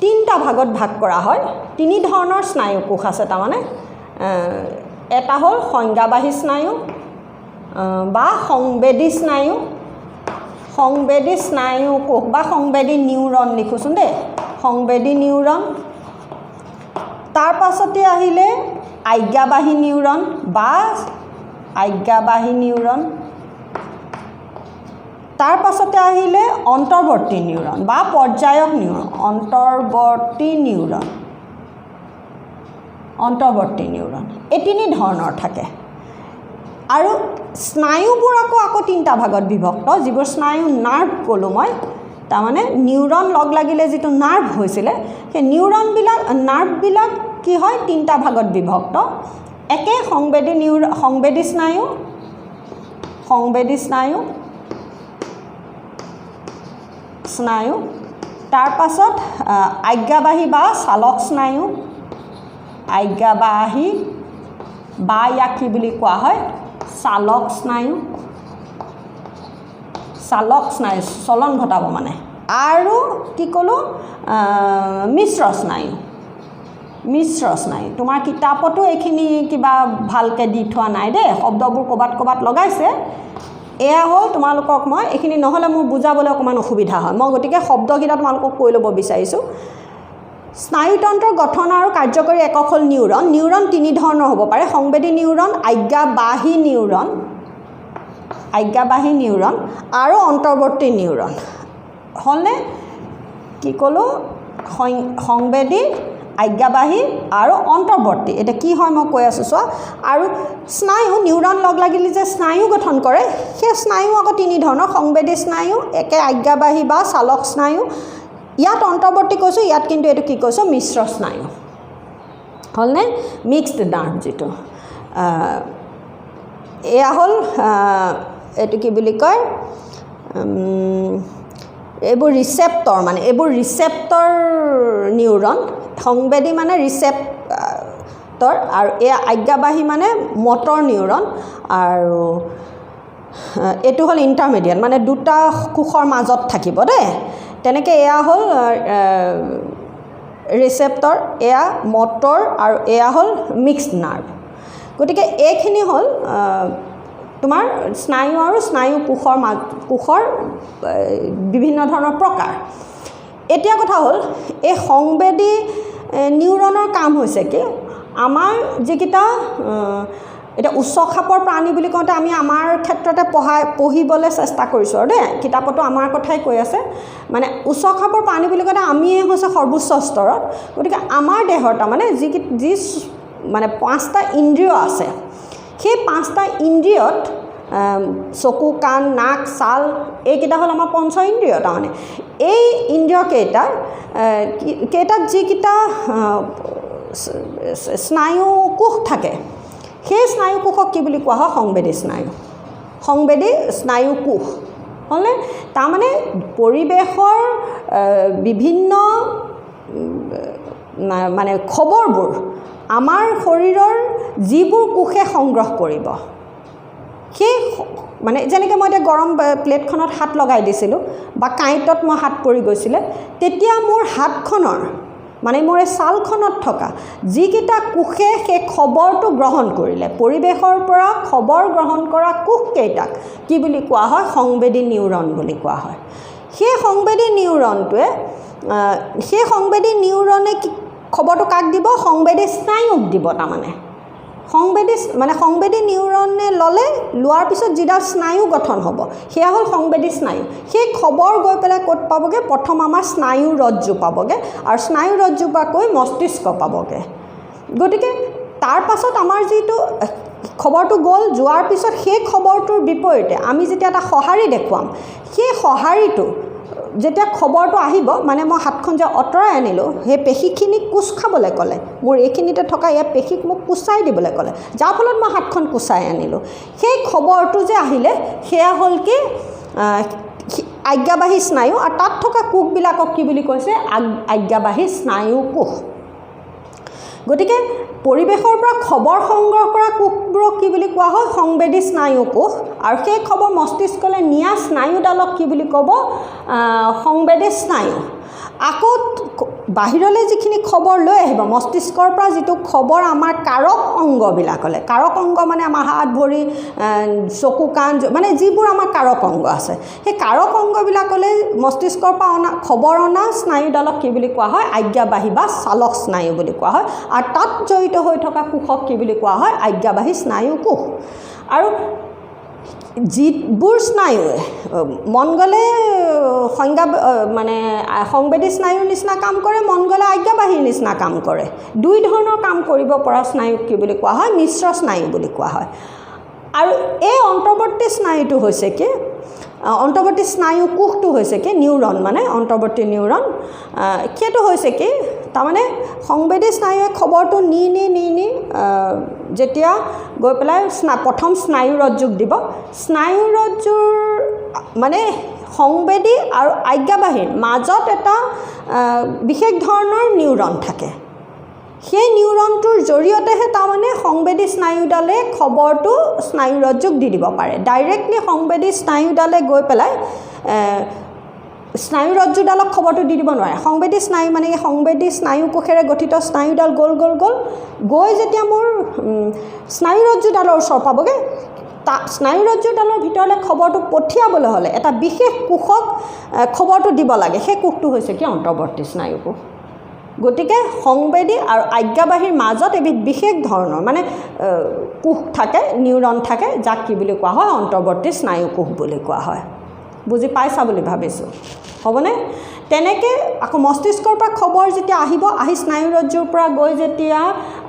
তিনিটা ভাগত ভাগ কৰা হয় তিনি ধৰণৰ স্নায়ুকোষ আছে তাৰমানে এটা হ'ল সংজ্ঞাবাহী স্নায়ু বা সংবেদী স্নায়ুকোষ বা সংবেদী নিউৰন লিখোচোন দেই সংবেদী নিউৰন তাৰ পাছতে আহিলে আজ্ঞাবাহী নিউৰন বা আজ্ঞাবাহী নিউৰন তাৰ পাছতে আহিলে অন্তৰ্বৰ্তী নিউৰন বা পৰ্যায়ক নিউৰন অন্তৰ্বৰ্তী নিউৰন এই তিনি ধৰণৰ থাকে আৰু স্নায়ুবোৰ আকৌ তিনিটা ভাগত বিভক্ত যিবোৰ স্নায়ু নাৰ্ভ ক'লোঁ মই তাৰমানে নিউৰন লগ লাগিলে যিটো নাৰ্ভ হৈছিলে সেই নাৰ্ভবিলাক কি হয় তিনিটা ভাগত বিভক্ত একে সংবেদী স্নায়ু তাৰ পাছত আজ্ঞাবাহী বা চালক স্নায়ু আজ্ঞাবাহী বা ইয়াক কি বুলি কোৱা হয় চালক স্নায়ু চলন ঘটাব মানে আৰু কি ক'লোঁ মিশ্ৰ স্নায়ু তোমাৰ কিতাপতো এইখিনি কিবা ভালকৈ দি থোৱা নাই দেই শব্দবোৰ ক'ৰবাত লগাইছে এয়া হ'ল তোমালোকক মই এইখিনি নহ'লে মোৰ বুজাবলৈ অকণমান অসুবিধা হয় মই গতিকে শব্দকেইটা তোমালোকক কৈ ল'ব বিচাৰিছোঁ স্নায়ুতন্ত্ৰৰ গঠন আৰু কাৰ্যকৰী একক হ'ল নিউৰন তিনি ধৰণৰ হ'ব পাৰে সংবেদী নিউৰন আজ্ঞাবাহী নিউৰন আৰু অন্তৰ্বৰ্তী নিউৰন হ'লনে কি ক'লোঁ সংবেদী আজ্ঞাবাহী আৰু অন্তৰ্বৰ্তী এতিয়া কি হয় মই কৈ আছোঁ চোৱা আৰু স্নায়ু নিউৰন লগ লাগিলে যে স্নায়ু গঠন কৰে সেই স্নায়ু আকৌ তিনি ধৰণৰ সংবেদী স্নায়ু একে আজ্ঞাবাহী বা চালক স্নায়ু ইয়াত অন্তৰ্বৰ্তী কৈছোঁ ইয়াত কিন্তু এইটো কি কৈছোঁ মিশ্ৰ স্নায়ু হ'লনে মিক্সড নাৰ্ভ যিটো এয়া হ'ল এইটো কি বুলি কয় এইবোৰ ৰিচেপ্টৰ নিউৰন সংবেদী মানে ৰিচেপ্টৰ আৰু এয়া আজ্ঞাবাহী মানে মটৰ নিউৰন আৰু এইটো হ'ল ইণ্টাৰমিডিয়েট মানে দুটা কোষৰ মাজত থাকিব দেই তেনেকৈ এয়া হ'ল ৰিচেপ্টৰ এয়া মটৰ আৰু এয়া হ'ল মিক্সড নাৰ্ভ গতিকে এইখিনি হ'ল তোমাৰ স্নায়ু আৰু স্নায়ু কোষৰ বিভিন্ন ধৰণৰ প্ৰকাৰ এতিয়া কথা হ'ল এই সংবেদী নিউৰনৰ কাম হৈছে কি আমাৰ যিকেইটা এতিয়া উচ্চ খাপৰ প্ৰাণী বুলি কওঁতে আমি আমাৰ ক্ষেত্ৰতে পঢ়িবলৈ চেষ্টা কৰিছোঁ আৰু দেই কিতাপতো আমাৰ কথাই কৈ আছে মানে উচ্চ খাপৰ প্ৰাণী বুলি কওঁতে আমিয়ে হৈছে সৰ্বোচ্চ স্তৰত গতিকে আমাৰ দেহৰ তাৰমানে যি মানে 5টা ইন্দ্ৰিয় আছে সেই 5টা ইন্দ্ৰিয়ত চকু কাণ নাক ছাল এইকেইটা হ'ল আমাৰ পঞ্চ ইন্দ্ৰিয় তাৰমানে এই ইন্দ্ৰিয় কেইটাত যিকেইটা স্নায়ু কোষ থাকে সেই স্নায়ু কোষক কি বুলি কোৱা হয় সংবেদী স্নায়ু কোষ হ'লে তাৰমানে পৰিৱেশৰ বিভিন্ন মানে খবৰবোৰ আমাৰ শৰীৰৰ যিবোৰ কোষে সংগ্ৰহ কৰিব সেই মানে যেনেকৈ মই এতিয়া গৰম প্লেটখনত হাত লগাই দিছিলোঁ বা কাঁইটত মই হাত পৰি গৈছিলে তেতিয়া মোৰ হাতখনৰ মানে মোৰ এই ছালখনত থকা যিকেইটা কোষে সেই খবৰটো গ্ৰহণ কৰিলে পৰিৱেশৰ পৰা খবৰ গ্ৰহণ কৰা কোষকেইটাক কি বুলি কোৱা হয় সংবেদী নিউৰন বুলি কোৱা হয় সেই সংবেদী নিউৰনে খবৰটো কাক দিব সংবেদী স্নায়ুক দিব তাৰমানে সংবেদী নিউৰনে লোৱাৰ পিছত যিডাল স্নায়ু গঠন হ'ব সেয়া হ'ল সংবেদী স্নায়ু সেই খবৰ গৈ পেলাই ক'ত পাবগৈ প্ৰথম আমাৰ স্নায়ু ৰজ্জু পাবগৈ আৰু স্নায়ু ৰজ্জু পৰা কৈ মস্তিষ্ক পাবগৈ গতিকে তাৰ পাছত আমাৰ যিটো খবৰটো গ'ল যোৱাৰ পিছত সেই খবৰটোৰ বিপৰীতে আমি যেতিয়া এটা সঁহাৰি দেখুৱাম সেই সঁহাৰিটো যেতিয়া খবৰটো আহিব মানে মই হাতখন যে অঁতৰাই আনিলোঁ সেই পেশীখিনিক কোচ খাবলৈ ক'লে মোৰ এইখিনিতে থকা ইয়াৰ পেশীক মোক কোচাই দিবলৈ ক'লে যাৰ ফলত মই হাতখন কোচাই আনিলোঁ সেই খবৰটো যে আহিলে সেয়া হ'ল কি আজ্ঞাবাহী স্নায়ু আৰু তাত থকা কোষবিলাকক কি বুলি কৈছে আজ্ঞাবাহী স্নায়ু কোষ গতিকে পৰিৱেশৰ পৰা খবৰ সংগ্ৰহ কৰা কোষবোৰক কি বুলি কোৱা হয় সংবেদী স্নায়ু কোষ আৰু সেই খবৰ মস্তিষ্কলৈ নিয়া স্নায়ুডালক কি বুলি ক'ব সংবেদী স্নায়ু আকৌ বাহিৰলৈ যিখিনি খবৰ লৈ আহিব মস্তিষ্কৰ পৰা যিটো খবৰ আমাৰ কাৰক অংগবিলাকলৈ কাৰক অংগ মানে আমাৰ হাত ভৰি চকু কাণ মানে যিবোৰ আমাৰ কাৰক অংগ আছে সেই কাৰক অংগবিলাকলৈ মস্তিষ্কৰ পৰা খবৰ অনা স্নায়ুডালক কি বুলি কোৱা হয় আজ্ঞাবাহী বা চালক স্নায়ু বুলি কোৱা হয় আৰু তাত জড়িত হৈ থকা কোষক কি বুলি কোৱা হয় আজ্ঞাবাহী স্নায়ু কোষ আৰু যিবোৰ স্নায়ুৱে মন গ'লে মানে সংবেদী স্নায়ুৰ নিচিনা কাম কৰে মন গ'লে আজ্ঞাবাহীৰ নিচিনা কাম কৰে দুই ধৰণৰ কাম কৰিব পৰা স্নায়ুক কি বুলি কোৱা হয় মিশ্ৰ স্নায়ু বুলি কোৱা হয় আৰু এই অন্তৰ্বৰ্তী স্নায়ুটো হৈছে কি অন্তৰ্বৰ্তী স্নায়ু কোষটো হৈছে কি নিউৰন মানে অন্তৰ্বৰ্তী নিউৰন সেইটো হৈছে কি তাৰমানে সংবেদী স্নায়ুৱে খবৰটো নি যেতিয়া গৈ পেলাই প্ৰথম স্নায়ু ৰজ্জুক দিব স্নায়ু ৰজ্জুৰ মানে সংবেদী আৰু আজ্ঞাবাহীৰ মাজত এটা বিশেষ ধৰণৰ নিউৰন থাকে সেই নিউৰনটোৰ জৰিয়তেহে তাৰমানে সংবেদী স্নায়ুডালে খবৰটো স্নায়ু ৰজ্জুক দি দিব পাৰে ডাইৰেক্টলি সংবেদী স্নায়ুডালে গৈ পেলাই স্নায়ু ৰজ্জুডালক খবৰটো দি দিব নোৱাৰে সংবেদী স্নায়ু মানে সংবেদী স্নায়ু কোষেৰে গঠিত স্নায়ুডাল গৈ যেতিয়া মোৰ স্নায়ু ৰজ্জুডালৰ ওচৰ পাবগৈ স্নায়ু ৰজ্জুডালৰ ভিতৰলৈ খবৰটো পঠিয়াবলৈ হ'লে এটা বিশেষ কোষক খবৰটো দিব লাগে সেই কোষটো হৈছে কি অন্তৰ্বৰ্তী স্নায়ু কোষ গতিকে সংবেদী আৰু আজ্ঞাবাহীৰ মাজত এবিধ বিশেষ ধৰণৰ মানে কোষ থাকে নিউৰন থাকে যাক কি বুলি কোৱা হয় অন্তৰ্বৰ্তী স্নায়ু কোষ বুলি কোৱা হয় বুজি পাইছা বুলি ভাবিছোঁ হ'বনে তেনেকৈ আকৌ মস্তিষ্কৰ পৰা খবৰ যেতিয়া আহি স্নায়ু ৰজ্জুৰ পৰা গৈ যেতিয়া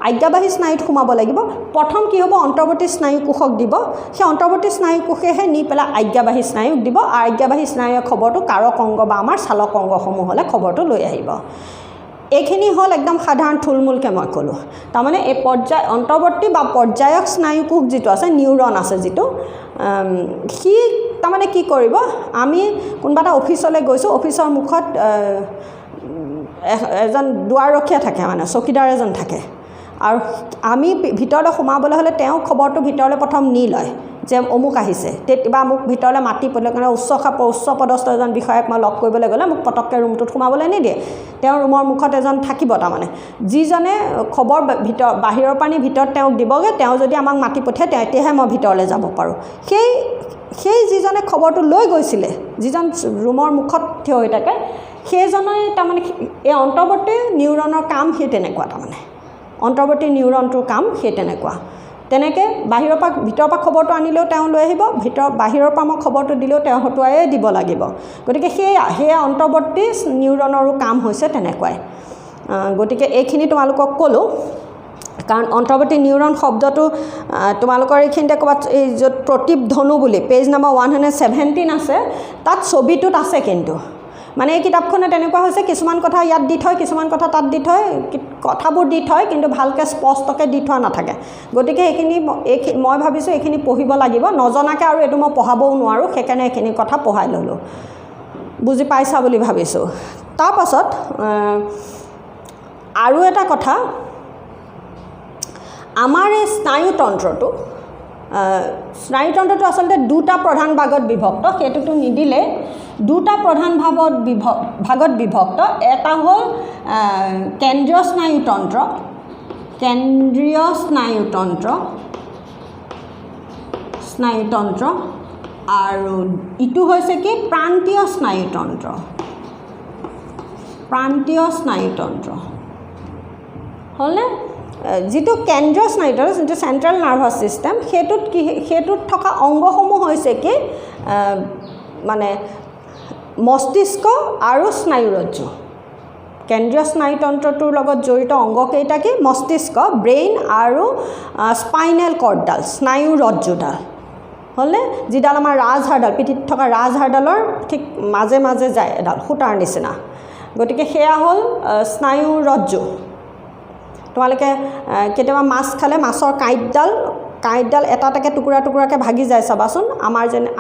আজ্ঞাবাহী স্নায়ুত সোমাব লাগিব প্ৰথম কি হ'ব অন্তৰ্বৰ্তী স্নায়ু কোষক দিব সেই অন্তৰ্বৰ্তী স্নায়ু কোষেহে নি পেলাই আজ্ঞাবাহী স্নায়ুক দিব আৰু আজ্ঞাবাহী স্নায়ুৱে খবৰটো কাৰক অংগ বা আমাৰ চালক অংগসমূহলৈ খবৰটো লৈ আহিব এইখিনি হ'ল একদম সাধাৰণ থুলমূলকৈ মই ক'লোঁ তাৰমানে এই অন্তৰ্বৰ্তী বা পৰ্যায়ক স্নায়ু কোষ যিটো আছে নিউৰন আছে যিটো সি তাৰমানে কি কৰিব আমি কোনোবা এটা অফিচলৈ গৈছোঁ অফিচৰ মুখত এজন দুৱাৰৰখীয়া থাকে মানে চকীদাৰ এজন থাকে আৰু আমি ভিতৰলৈ সোমাবলৈ হ'লে তেওঁ খবৰটো ভিতৰলৈ প্ৰথম নি লয় যে অমুক আহিছে বা মোক ভিতৰলৈ মাতি পেলাই কাৰণে উচ্চ পদস্থ এজন বিষয়াক মই লগ কৰিবলৈ গ'লে মোক পটককৈ ৰুমটোত সোমাবলৈ নিদিয়ে তেওঁৰ ৰুমৰ মুখত এজন থাকিব তাৰমানে যিজনে খবৰ বাহিৰৰ পানী ভিতৰত তেওঁক দিবগৈ তেওঁ যদি আমাক মাতি পঠিয়ায় তেতিয়াহে মই ভিতৰলৈ যাব পাৰোঁ সেই যিজনে খবৰটো লৈ গৈছিলে যিজন ৰুমৰ মুখত থিয় হৈ থাকে সেইজনে তাৰমানে এই অন্তৰ্বৰ্তী নিউৰনৰ কাম সেই তেনেকুৱা তাৰমানে অন্তৰ্বৰ্তী নিউৰনটোৰ কাম সেই তেনেকুৱা তেনেকৈ ভিতৰৰ পৰা খবৰটো আনিলেও তেওঁ লৈ আহিব, বাহিৰৰ পৰা মই খবৰটো দিলেও তেওঁ হতুৱাই দিব লাগিব। গতিকে সেই অন্তৰ্বৰ্তী নিউৰনৰো কাম হৈছে তেনেকুৱাই। গতিকে এইখিনি তোমালোকক ক'লোঁ, কাৰণ অন্তৰ্বৰ্তী নিউৰন শব্দটো তোমালোকৰ এইখিনিতে ক'ৰবাত এই য'ত প্ৰতিপধনু বুলি পেজ নম্বৰ 117 আছে, তাত ছবিটোত আছে। কিন্তু মানে এই কিতাপখনে তেনেকুৱা হৈছে, কিছুমান কথা ইয়াত দি থয়, কিছুমান কথা তাত দি থয়, কথাবোৰ দি থয়, কিন্তু ভালকৈ স্পষ্টকৈ দি থোৱা নাথাকে। গতিকে মই ভাবিছোঁ এইখিনি পঢ়িব লাগিব, নজনাকৈ আৰু এইটো মই পঢ়াবও নোৱাৰোঁ, সেইকাৰণে এইখিনি কথা পঢ়াই ল'লোঁ। বুজি পাইছা বুলি ভাবিছোঁ। তাৰপাছত আৰু এটা কথা, আমাৰ এই স্নায়ুতন্ত্ৰটো আচলতে দুটা প্ৰধান ভাগত বিভক্ত। সেইটোতো নিদিলে, দুটা প্ৰধান ভাগত বিভক্ত। এটা হ'ল কেন্দ্ৰীয় স্নায়ুতন্ত্ৰ, আৰু ইটো হৈছে কি প্ৰান্তীয় স্নায়ুতন্ত্ৰ। হ'লনে? যিটো কেন্দ্ৰীয় স্নায়ুতন্ত্ৰ, যিটো চেণ্ট্ৰেল নাৰ্ভাছ ছিষ্টেম, সেইটোত থকা অংগসমূহ হৈছে কি মানে মস্তিষ্ক আৰু স্নায়ুৰজ্জু। কেন্দ্ৰীয় স্নায়ুতন্ত্ৰটোৰ লগত জড়িত অংগকেইটা কি মস্তিষ্ক, ব্ৰেইন আৰু স্পাইনেল কৰ্ডডাল, স্নায়ুৰজ্জুডাল। হ'লনে? যিডাল আমাৰ ৰাজহাড়ডাল, পিঠিত থকা ৰাজহাড়ডালৰ ঠিক মাজে মাজে যায়, এডাল সূতাৰ নিচিনা। গতিকে সেয়া হ'ল স্নায়ুৰজ্জু। তোমালোকে কেতিয়াবা মাছ খালে মাছৰ কাঁইটডাল এটা এটাকৈ টুকুৰাকৈ ভাগি যায় চাবাচোন।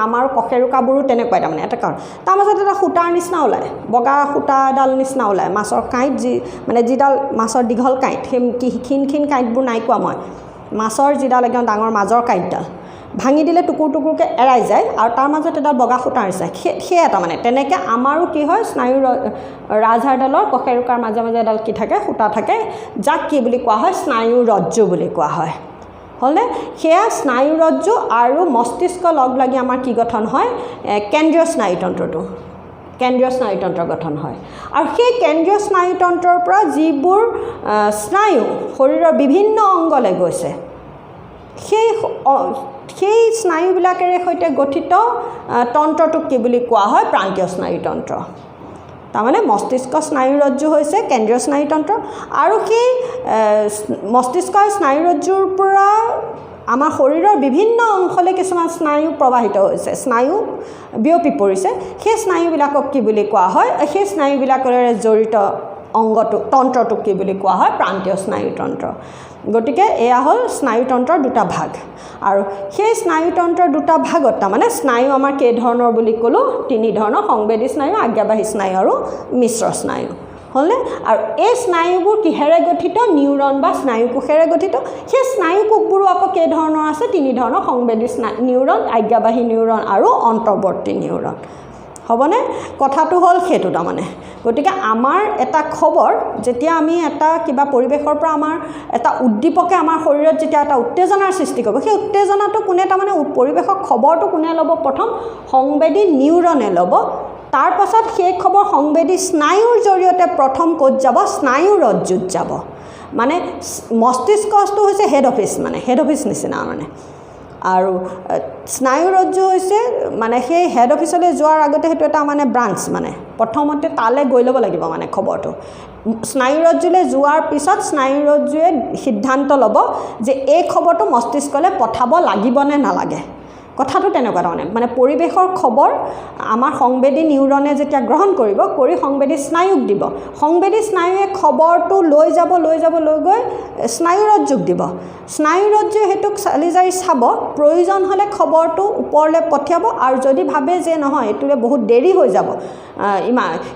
আমাৰ কশেৰুকাবোৰো তেনেকুৱাই, তাৰমানে এটা কাৰণ তাৰ মাজত এটা সূতাৰ নিচিনা ওলায়, বগা সূতাডাল নিচিনা ওলায়। মাছৰ কাঁইট যিডাল মাছৰ দীঘল কাঁইট, সেই ক্ষীণ কাঁইটবোৰ নাই কোৱা মই। মাছৰ যিডাল একদম ডাঙৰ মাজৰ কাঁইটডাল ভাঙি দিলে টুকুৰকৈ এৰাই যায়, আৰু তাৰ মাজত এডাল বগা সূতাৰ নিচিনা, সেই এটা মানে তেনেকৈ আমাৰো কি হয়, ৰাজহাড়ডালৰ কশেৰুকাৰ মাজে মাজে এডাল কি থাকে, সূতা থাকে, যাক কি বুলি কোৱা হয়, স্নায়ুৰজ্জু বুলি কোৱা হয়। হ'লনে? সেয়া স্নায়ুৰজ্জু আৰু মস্তিষ্ক লগ লাগি আমাৰ কি গঠন হয়, কেন্দ্ৰীয় স্নায়ুতন্ত্ৰ গঠন হয়। আৰু সেই কেন্দ্ৰীয় স্নায়ুতন্ত্ৰৰ পৰা যিবোৰ স্নায়ু শৰীৰৰ বিভিন্ন অংগলৈ গৈছে, সেই স্নায়ুবিলাকেৰে সৈতে গঠিত তন্ত্ৰটোক কি বুলি কোৱা হয়, প্ৰান্তীয় স্নায়ুতন্ত্ৰ। তাৰমানে মস্তিষ্ক স্নায়ুৰজ্জু হৈছে কেন্দ্ৰীয় স্নায়ুতন্ত্ৰ, আৰু সেই মস্তিষ্ক স্নায়ুৰজ্জুৰ পৰা আমাৰ শৰীৰৰ বিভিন্ন অংশলৈ কিছুমান স্নায়ু প্ৰবাহিত হৈছে, স্নায়ু বিয়পি পৰিছে। সেই স্নায়ুবিলাকক কি বুলি কোৱা হয়, সেই স্নায়ুবিলাকৰে জড়িত তন্ত্ৰটোক কি বুলি কোৱা হয়, প্ৰান্তীয় স্নায়ুতন্ত্ৰ। গতিকে এয়া হ'ল স্নায়ুতন্ত্ৰৰ দুটা ভাগ। আৰু সেই স্নায়ুতন্ত্ৰৰ দুটা ভাগত তাৰমানে স্নায়ু আমাৰ কেইধৰণৰ বুলি ক'লোঁ, তিনি ধৰণৰ: সংবেদী স্নায়ু, আজ্ঞাবাহী স্নায়ু আৰু মিশ্ৰ স্নায়ু। হ'লনে? আৰু এই স্নায়ুবোৰ কিহেৰে গঠিত? নিউৰন বা স্নায়ুকোষেৰে গঠিত। সেই স্নায়ুকোষবোৰো আকৌ কেইধৰণৰ আছে? তিনি ধৰণৰ: সংবেদী নিউৰন, আজ্ঞাবাহী নিউৰন আৰু অন্তৰ্বৰ্তী নিউৰন। হ'বনে? কথাটো হ'ল সেইটো তাৰমানে। গতিকে আমাৰ এটা খবৰ, যেতিয়া আমি এটা কিবা পৰিৱেশৰ পৰা আমাৰ এটা উদ্দীপকে আমাৰ শৰীৰত যেতিয়া এটা উত্তেজনাৰ সৃষ্টি কৰিব, সেই উত্তেজনাটো কোনে তাৰমানে পৰিৱেশৰ খবৰটো কোনে ল'ব? প্ৰথম সংবেদী নিউৰনে ল'ব। তাৰ পাছত সেই খবৰ সংবেদী স্নায়ুৰ জৰিয়তে প্ৰথম ক'ত যাব? স্নায়ুৰজ্জুত যাব। মানে মস্তিষ্কটো হৈছে হেড অফিচ নিচিনা মানে, আৰু স্নায়ুৰজ্জু হৈছে মানে সেই হেড অফিচলৈ যোৱাৰ আগতে সেইটো এটা মানে ব্ৰাঞ্চ, মানে প্ৰথমতে তালৈ গৈ ল'ব লাগিব মানে খবৰটো। স্নায়ুৰজ্জুলৈ যোৱাৰ পিছত স্নায়ুৰজ্জুৱে সিদ্ধান্ত ল'ব যে এই খবৰটো মস্তিষ্কলৈ পঠাব লাগিব নে নালাগে। কথাটো তেনেকুৱা তাৰমানে, মানে পৰিৱেশৰ খবৰ আমাৰ সংবেদী নিউৰনে যেতিয়া গ্ৰহণ কৰিব, কৰি সংবেদী স্নায়ুক দিব। সংবেদী স্নায়ুৱে খবৰটো লৈ গৈ স্নায়ুৰজ্জুক দিব। স্নায়ুৰজ্জুৱে সেইটোক চালি জাৰি চাব, প্ৰয়োজন হ'লে খবৰটো ওপৰলৈ পঠিয়াব, আৰু যদি ভাবে যে নহয় এইটোলৈ বহুত দেৰি হৈ যাব,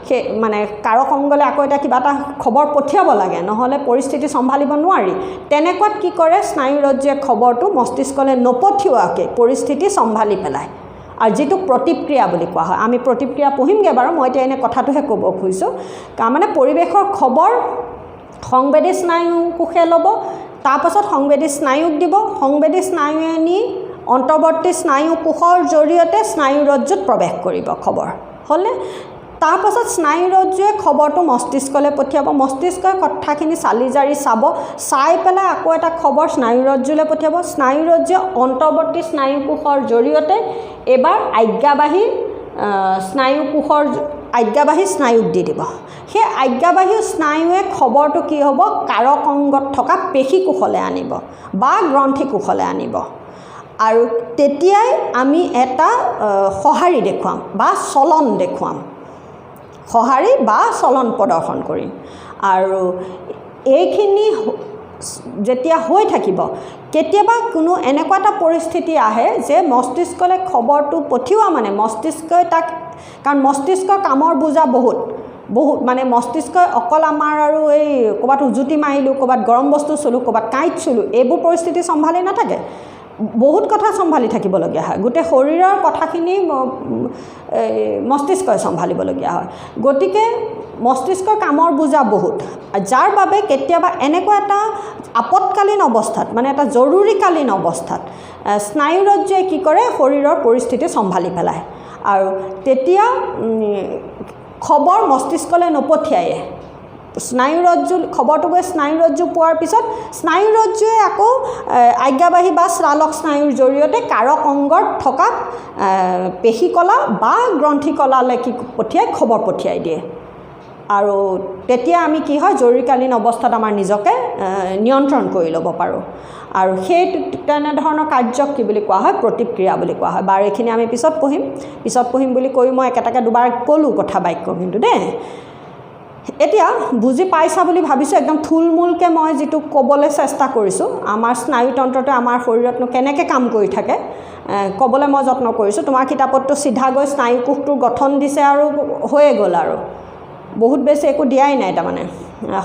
সেই মানে কাৰক অংগলৈ আকৌ এটা কিবা এটা খবৰ পঠিয়াব লাগে, নহ'লে পৰিস্থিতি চম্ভালিব নোৱাৰি, তেনেকুৱাত কি কৰে? স্নায়ুৰজ্জুৱে খবৰটো মস্তিষ্কলৈ নপঠিওৱাকৈ পৰিস্থিতি চম্ভালি পেলায়, আৰু যিটো প্ৰতিক্ৰিয়া বুলি কোৱা হয়। আমি প্ৰতিক্ৰিয়া পঢ়িমগৈ বাৰু, মই এতিয়া এনে কথাটোহে ক'ব খুজিছোঁ। তাৰমানে পৰিৱেশৰ খবৰ সংবেদী স্নায়ুকোষে ল'ব, তাৰপাছত সংবেদী স্নায়ুক দিব, সংবেদী স্নায়ুৱে নি অন্তৰ্বৰ্তী স্নায়ুকোষৰ জৰিয়তে স্নায়ুৰজ্জুত প্ৰৱেশ কৰিব খবৰ। হ'লনে? তাৰ পাছত স্নায়ুৰজ্জুৱে খবৰটো মস্তিষ্কলৈ পঠিয়াব মস্তিষ্কই কথাখিনি চালি জাৰি চাব চাই পেলাই আকৌ এটা খবৰ স্নায়ুৰজ্জুলৈ পঠিয়াব স্নায়ুৰজ্জুৱে অন্তৰ্বৰ্তী স্নায়ুকোষৰ জৰিয়তে এবাৰ আজ্ঞাবাহী স্নায়ুকোষৰ আজ্ঞাবাহী স্নায়ুক দি দিব সেই আজ্ঞাবাহী স্নায়ুৱে খবৰটো কি হ'ব কাৰক অংগত থকা পেশীকোষলৈ আনিব বা গ্ৰন্থিকোষলৈ আনিব আৰু তেতিয়াই আমি এটা সঁহাৰি দেখুৱাম বা চলন দেখুৱাম সঁহাৰি বা চলন প্ৰদৰ্শন কৰিম আৰু এইখিনি যেতিয়া হৈ থাকিব কেতিয়াবা কোনো এনেকুৱা এটা পৰিস্থিতি আহে যে মস্তিষ্কলৈ খবৰটো পঠিওৱা মানে মস্তিষ্কই তাক কাৰণ মস্তিষ্কৰ কামৰ বোজা বহুত মানে মস্তিষ্কই অকল আমাৰ আৰু এই ক'ৰবাত উজুতি মাৰিলোঁ ক'ৰবাত গৰম বস্তু চুলোঁ ক'ৰবাত কাঁইট চুলোঁ এইবোৰ পৰিস্থিতি চম্ভালি নাথাকে বহুত কথা চম্ভালি থাকিবলগীয়া হয় গোটেই শৰীৰৰ কথাখিনি মস্তিষ্কই চম্ভালিবলগীয়া হয় গতিকে মস্তিষ্কৰ কামৰ বোজা বহুত যাৰ বাবে কেতিয়াবা এনেকুৱা এটা আপৎকালীন অৱস্থাত মানে এটা জৰুৰীকালীন অৱস্থাত স্নায়ুৰজ্জুৱে কি কৰে শৰীৰৰ পৰিস্থিতি চম্ভালি পেলায় আৰু তেতিয়া খবৰ মস্তিষ্কলৈ নপঠিয়ায়ে স্নায়ুৰজ্জু খবৰটো গৈ স্নায়ুৰজ্জু পোৱাৰ পিছত স্নায়ুৰজ্জুৱে আকৌ আজ্ঞাবাহী বা শ্ৰালক স্নায়ুৰ জৰিয়তে কাৰক অংগত থকা পেশীকলা বা গ্ৰন্থিকলালৈ কি পঠিয়াই খবৰ পঠিয়াই দিয়ে আৰু তেতিয়া আমি কি হয় জৰুৰীকালীন অৱস্থাত আমাৰ নিজকে নিয়ন্ত্ৰণ কৰি ল'ব পাৰোঁ আৰু সেই তেনেধৰণৰ কাৰ্যক কি বুলি কোৱা হয় প্ৰতিক্ৰিয়া বুলি কোৱা হয় বাৰু এইখিনি আমি পিছত পঢ়িম বুলি কৈ মই একেটাকে দুবাৰ ক'লোঁ কথা বাক্য কিন্তু দেই এতিয়া বুজি পাইছা বুলি ভাবিছোঁ একদম থুলমূলকৈ মই যিটো ক'বলৈ চেষ্টা কৰিছোঁ আমাৰ স্নায়ুতন্ত্ৰটোৱে আমাৰ শৰীৰতনো কেনেকৈ কাম কৰি থাকে ক'বলৈ মই যত্ন কৰিছোঁ তোমাৰ কিতাপততো চিধা গৈ স্নায়ুকোষটোৰ গঠন দিছে আৰু হৈয়ে গ'ল আৰু বহুত বেছি একো দিয়াই নাই তাৰমানে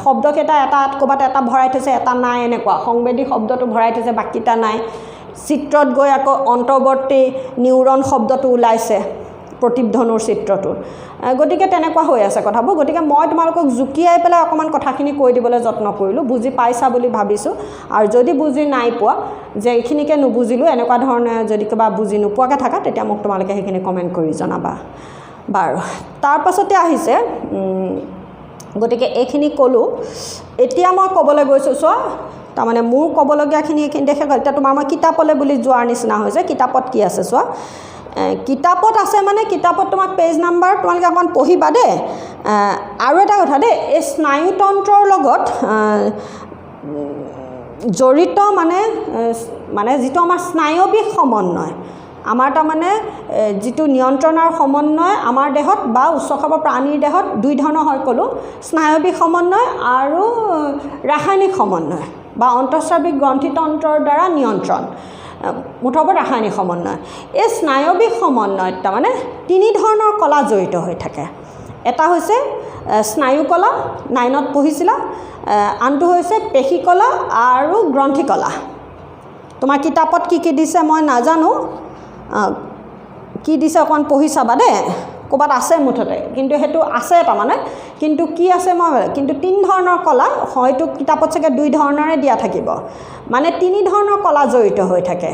শব্দকেইটা এটা ক'ৰবাত এটা ভৰাই থৈছে এটা নাই এনেকুৱা সংবেদী শব্দটো ভৰাই থৈছে বাকীটা নাই চিত্ৰত গৈ আকৌ অন্তৰ্বৰ্তী নিউৰন শব্দটো ওলাইছে প্ৰতিধ্বনুৰ চিত্ৰটো গতিকে তেনেকুৱা হৈ আছে কথাবোৰ গতিকে মই তোমালোকক জুকিয়াই পেলাই অকণমান কথাখিনি কৈ দিবলৈ যত্ন কৰিলোঁ বুজি পাইছা বুলি ভাবিছোঁ আৰু যদি বুজি নাই পোৱা যে এইখিনিকে নুবুজিলোঁ এনেকুৱা ধৰণে যদি কিবা বুজি নোপোৱাকৈ থাকা তেতিয়া মোক তোমালোকে সেইখিনি কমেণ্ট কৰি জনাবা বাৰু তাৰ পাছতে আহিছে গতিকে এইখিনি ক'লোঁ এতিয়া মই ক'বলৈ গৈছোঁ চোৱা তাৰমানে মোৰ ক'বলগীয়াখিনি এইখিনি দেখে গ'ল এতিয়া তোমাৰ মই কিতাপলৈ বুলি যোৱাৰ নিচিনা হৈছে কিতাপত কি আছে চোৱা কিতাপত আছে মানে কিতাপত তোমাক পেজ নাম্বাৰ তোমালোকে অকণমান পঢ়িবা দেই আৰু এটা কথা দেই এই স্নায়ুতন্ত্ৰৰ লগত জড়িত মানে যিটো আমাৰ স্নায়বিক সমন্বয় আমাৰ তাৰমানে যিটো নিয়ন্ত্ৰণৰ সমন্বয় আমাৰ দেহত বা উচ্চখাপৰ প্ৰাণীৰ দেহত দুই ধৰণৰ হয় ক'লোঁ স্নায়বিক সমন্বয় আৰু ৰাসায়নিক সমন্বয় বা অন্তঃস্ৰাৱিক গ্ৰন্থিতন্ত্ৰৰ দ্বাৰা নিয়ন্ত্ৰণ মুঠৰ ৰাসায়নিক সমন্বয় এই স্নায়বিক সমন্বয়ত তাৰমানে তিনি ধৰণৰ কলা জড়িত হৈ থাকে এটা হৈছে স্নায়ুকলা 9ত পঢ়িছিলা আনটো হৈছে পেশীকলা আৰু গ্ৰন্থিকলা তোমাৰ কিতাপত কি দিছে মই নাজানো কি দিছে অকণ পঢ়ি চাবা দেই ক'ৰবাত আছে মুঠতে কিন্তু সেইটো আছে তাৰমানে কিন্তু কি আছে মই কিন্তু তিনি ধৰণৰ কলা হয়তো কিতাপত চাগে দুই ধৰণৰে দিয়া থাকিব মানে তিনি ধৰণৰ কলা জড়িত হৈ থাকে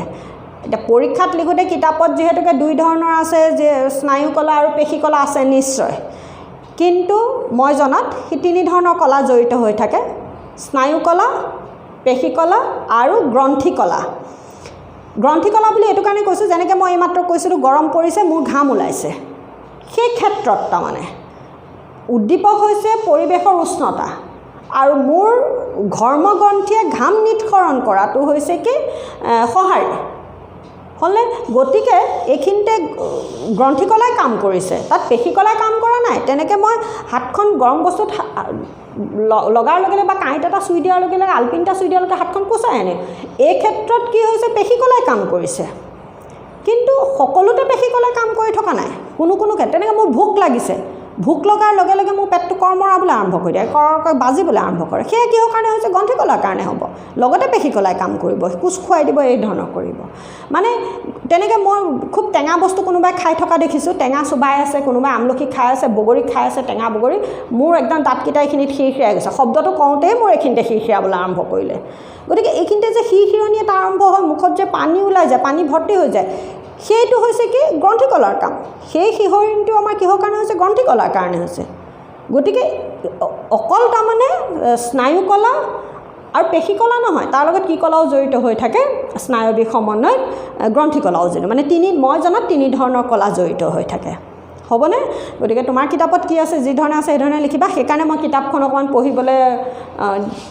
এতিয়া পৰীক্ষাত লিখোঁতে কিতাপত যিহেতুকে দুই ধৰণৰ আছে যে স্নায়ুকলা আৰু পেশীকলা আছে নিশ্চয় কিন্তু মই জনাত সেই তিনি ধৰণৰ কলা জড়িত হৈ থাকে স্নায়ুকলা পেশীকলা আৰু গ্ৰন্থিকলা গ্ৰন্থিকলা বুলি এইটো কাৰণে কৈছোঁ যেনেকৈ মই এইমাত্ৰ কৈছিলোঁ গৰম পৰিছে মোৰ ঘাম ওলাইছে সেই ক্ষেত্ৰত তাৰমানে উদ্দীপক হৈছে পৰিৱেশৰ উষ্ণতা আৰু মোৰ ঘৰ্মগ্ৰন্থিয়ে ঘাম নিষ্কৰণ কৰাটো হৈছে কি সঁহাৰি হ'লে গতিকে এইখিনিতে গ্ৰন্থিকলাই কাম কৰিছে তাত পেশীকলাই কাম কৰা নাই তেনেকৈ মই হাতখন গৰম বস্তুত লগাৰ লগে লগে বা কাঁইট এটা চুই দিয়াৰ লগে লগে আলপিন এটা চুই দিয়াৰ লগে হাতখন কোচাই আনে এই ক্ষেত্ৰত কি হৈছে পেশীকলাই কাম কৰিছে কিন্তু সকলোতে পেশীকলাই কাম কৰি থকা নাই কোনো ক্ষেত্ৰত তেনেকৈ মোৰ ভোক লাগিছে ভোক লগাৰ লগে লগে মোৰ পেটটো কৰ্মৰাবলৈ আৰম্ভ কৰি দিয়ে কৰকৈ বাজিবলৈ আৰম্ভ কৰে সেয়া কিহৰ কাৰণে হৈছে গ্ৰন্থিকলাৰ কাৰণে হ'ব লগতে পেশীকলাই কাম কৰিব কোচ খুৱাই দিব এই ধৰণৰ কৰিব মানে তেনেকৈ মই খুব টেঙা বস্তু কোনোবাই খাই থকা দেখিছোঁ টেঙা চুবাই আছে কোনোবাই আমলখি খাই আছে বগৰী খাই আছে টেঙা বগৰী মোৰ একদম দাঁতকেইটা এইখিনিত সিৰসিৰাই গৈছে শব্দটো কওঁতেই মোৰ এইখিনিতে সিৰসিৰাবলৈ আৰম্ভ কৰিলে গতিকে এইখিনিতে যে সিৰসিৰণি এটা আৰম্ভ হয় মুখত যে পানী ওলাই যায় পানী ভৰ্তি হৈ যায় সেইটো হৈছে কি গ্ৰন্থিকলাৰ কাম সেই শিহৰণটো আমাৰ কিহৰ কাৰণে হৈছে গ্ৰন্থিকলাৰ কাৰণে হৈছে গতিকে অকল তাৰমানে স্নায়ুকলা আৰু পেশীকলা নহয় তাৰ লগত কি কলাও জড়িত হৈ থাকে স্নায়বিক সমন্বয়ত গ্ৰন্থিকলাও জড়িত মানে মই জনাত তিনি ধৰণৰ কলা জড়িত হৈ থাকে হ'বনে গতিকে তোমাৰ কিতাপত কি আছে যি ধৰণে আছে সেই ধৰণে লিখিবা সেইকাৰণে মই কিতাপখন অকণমান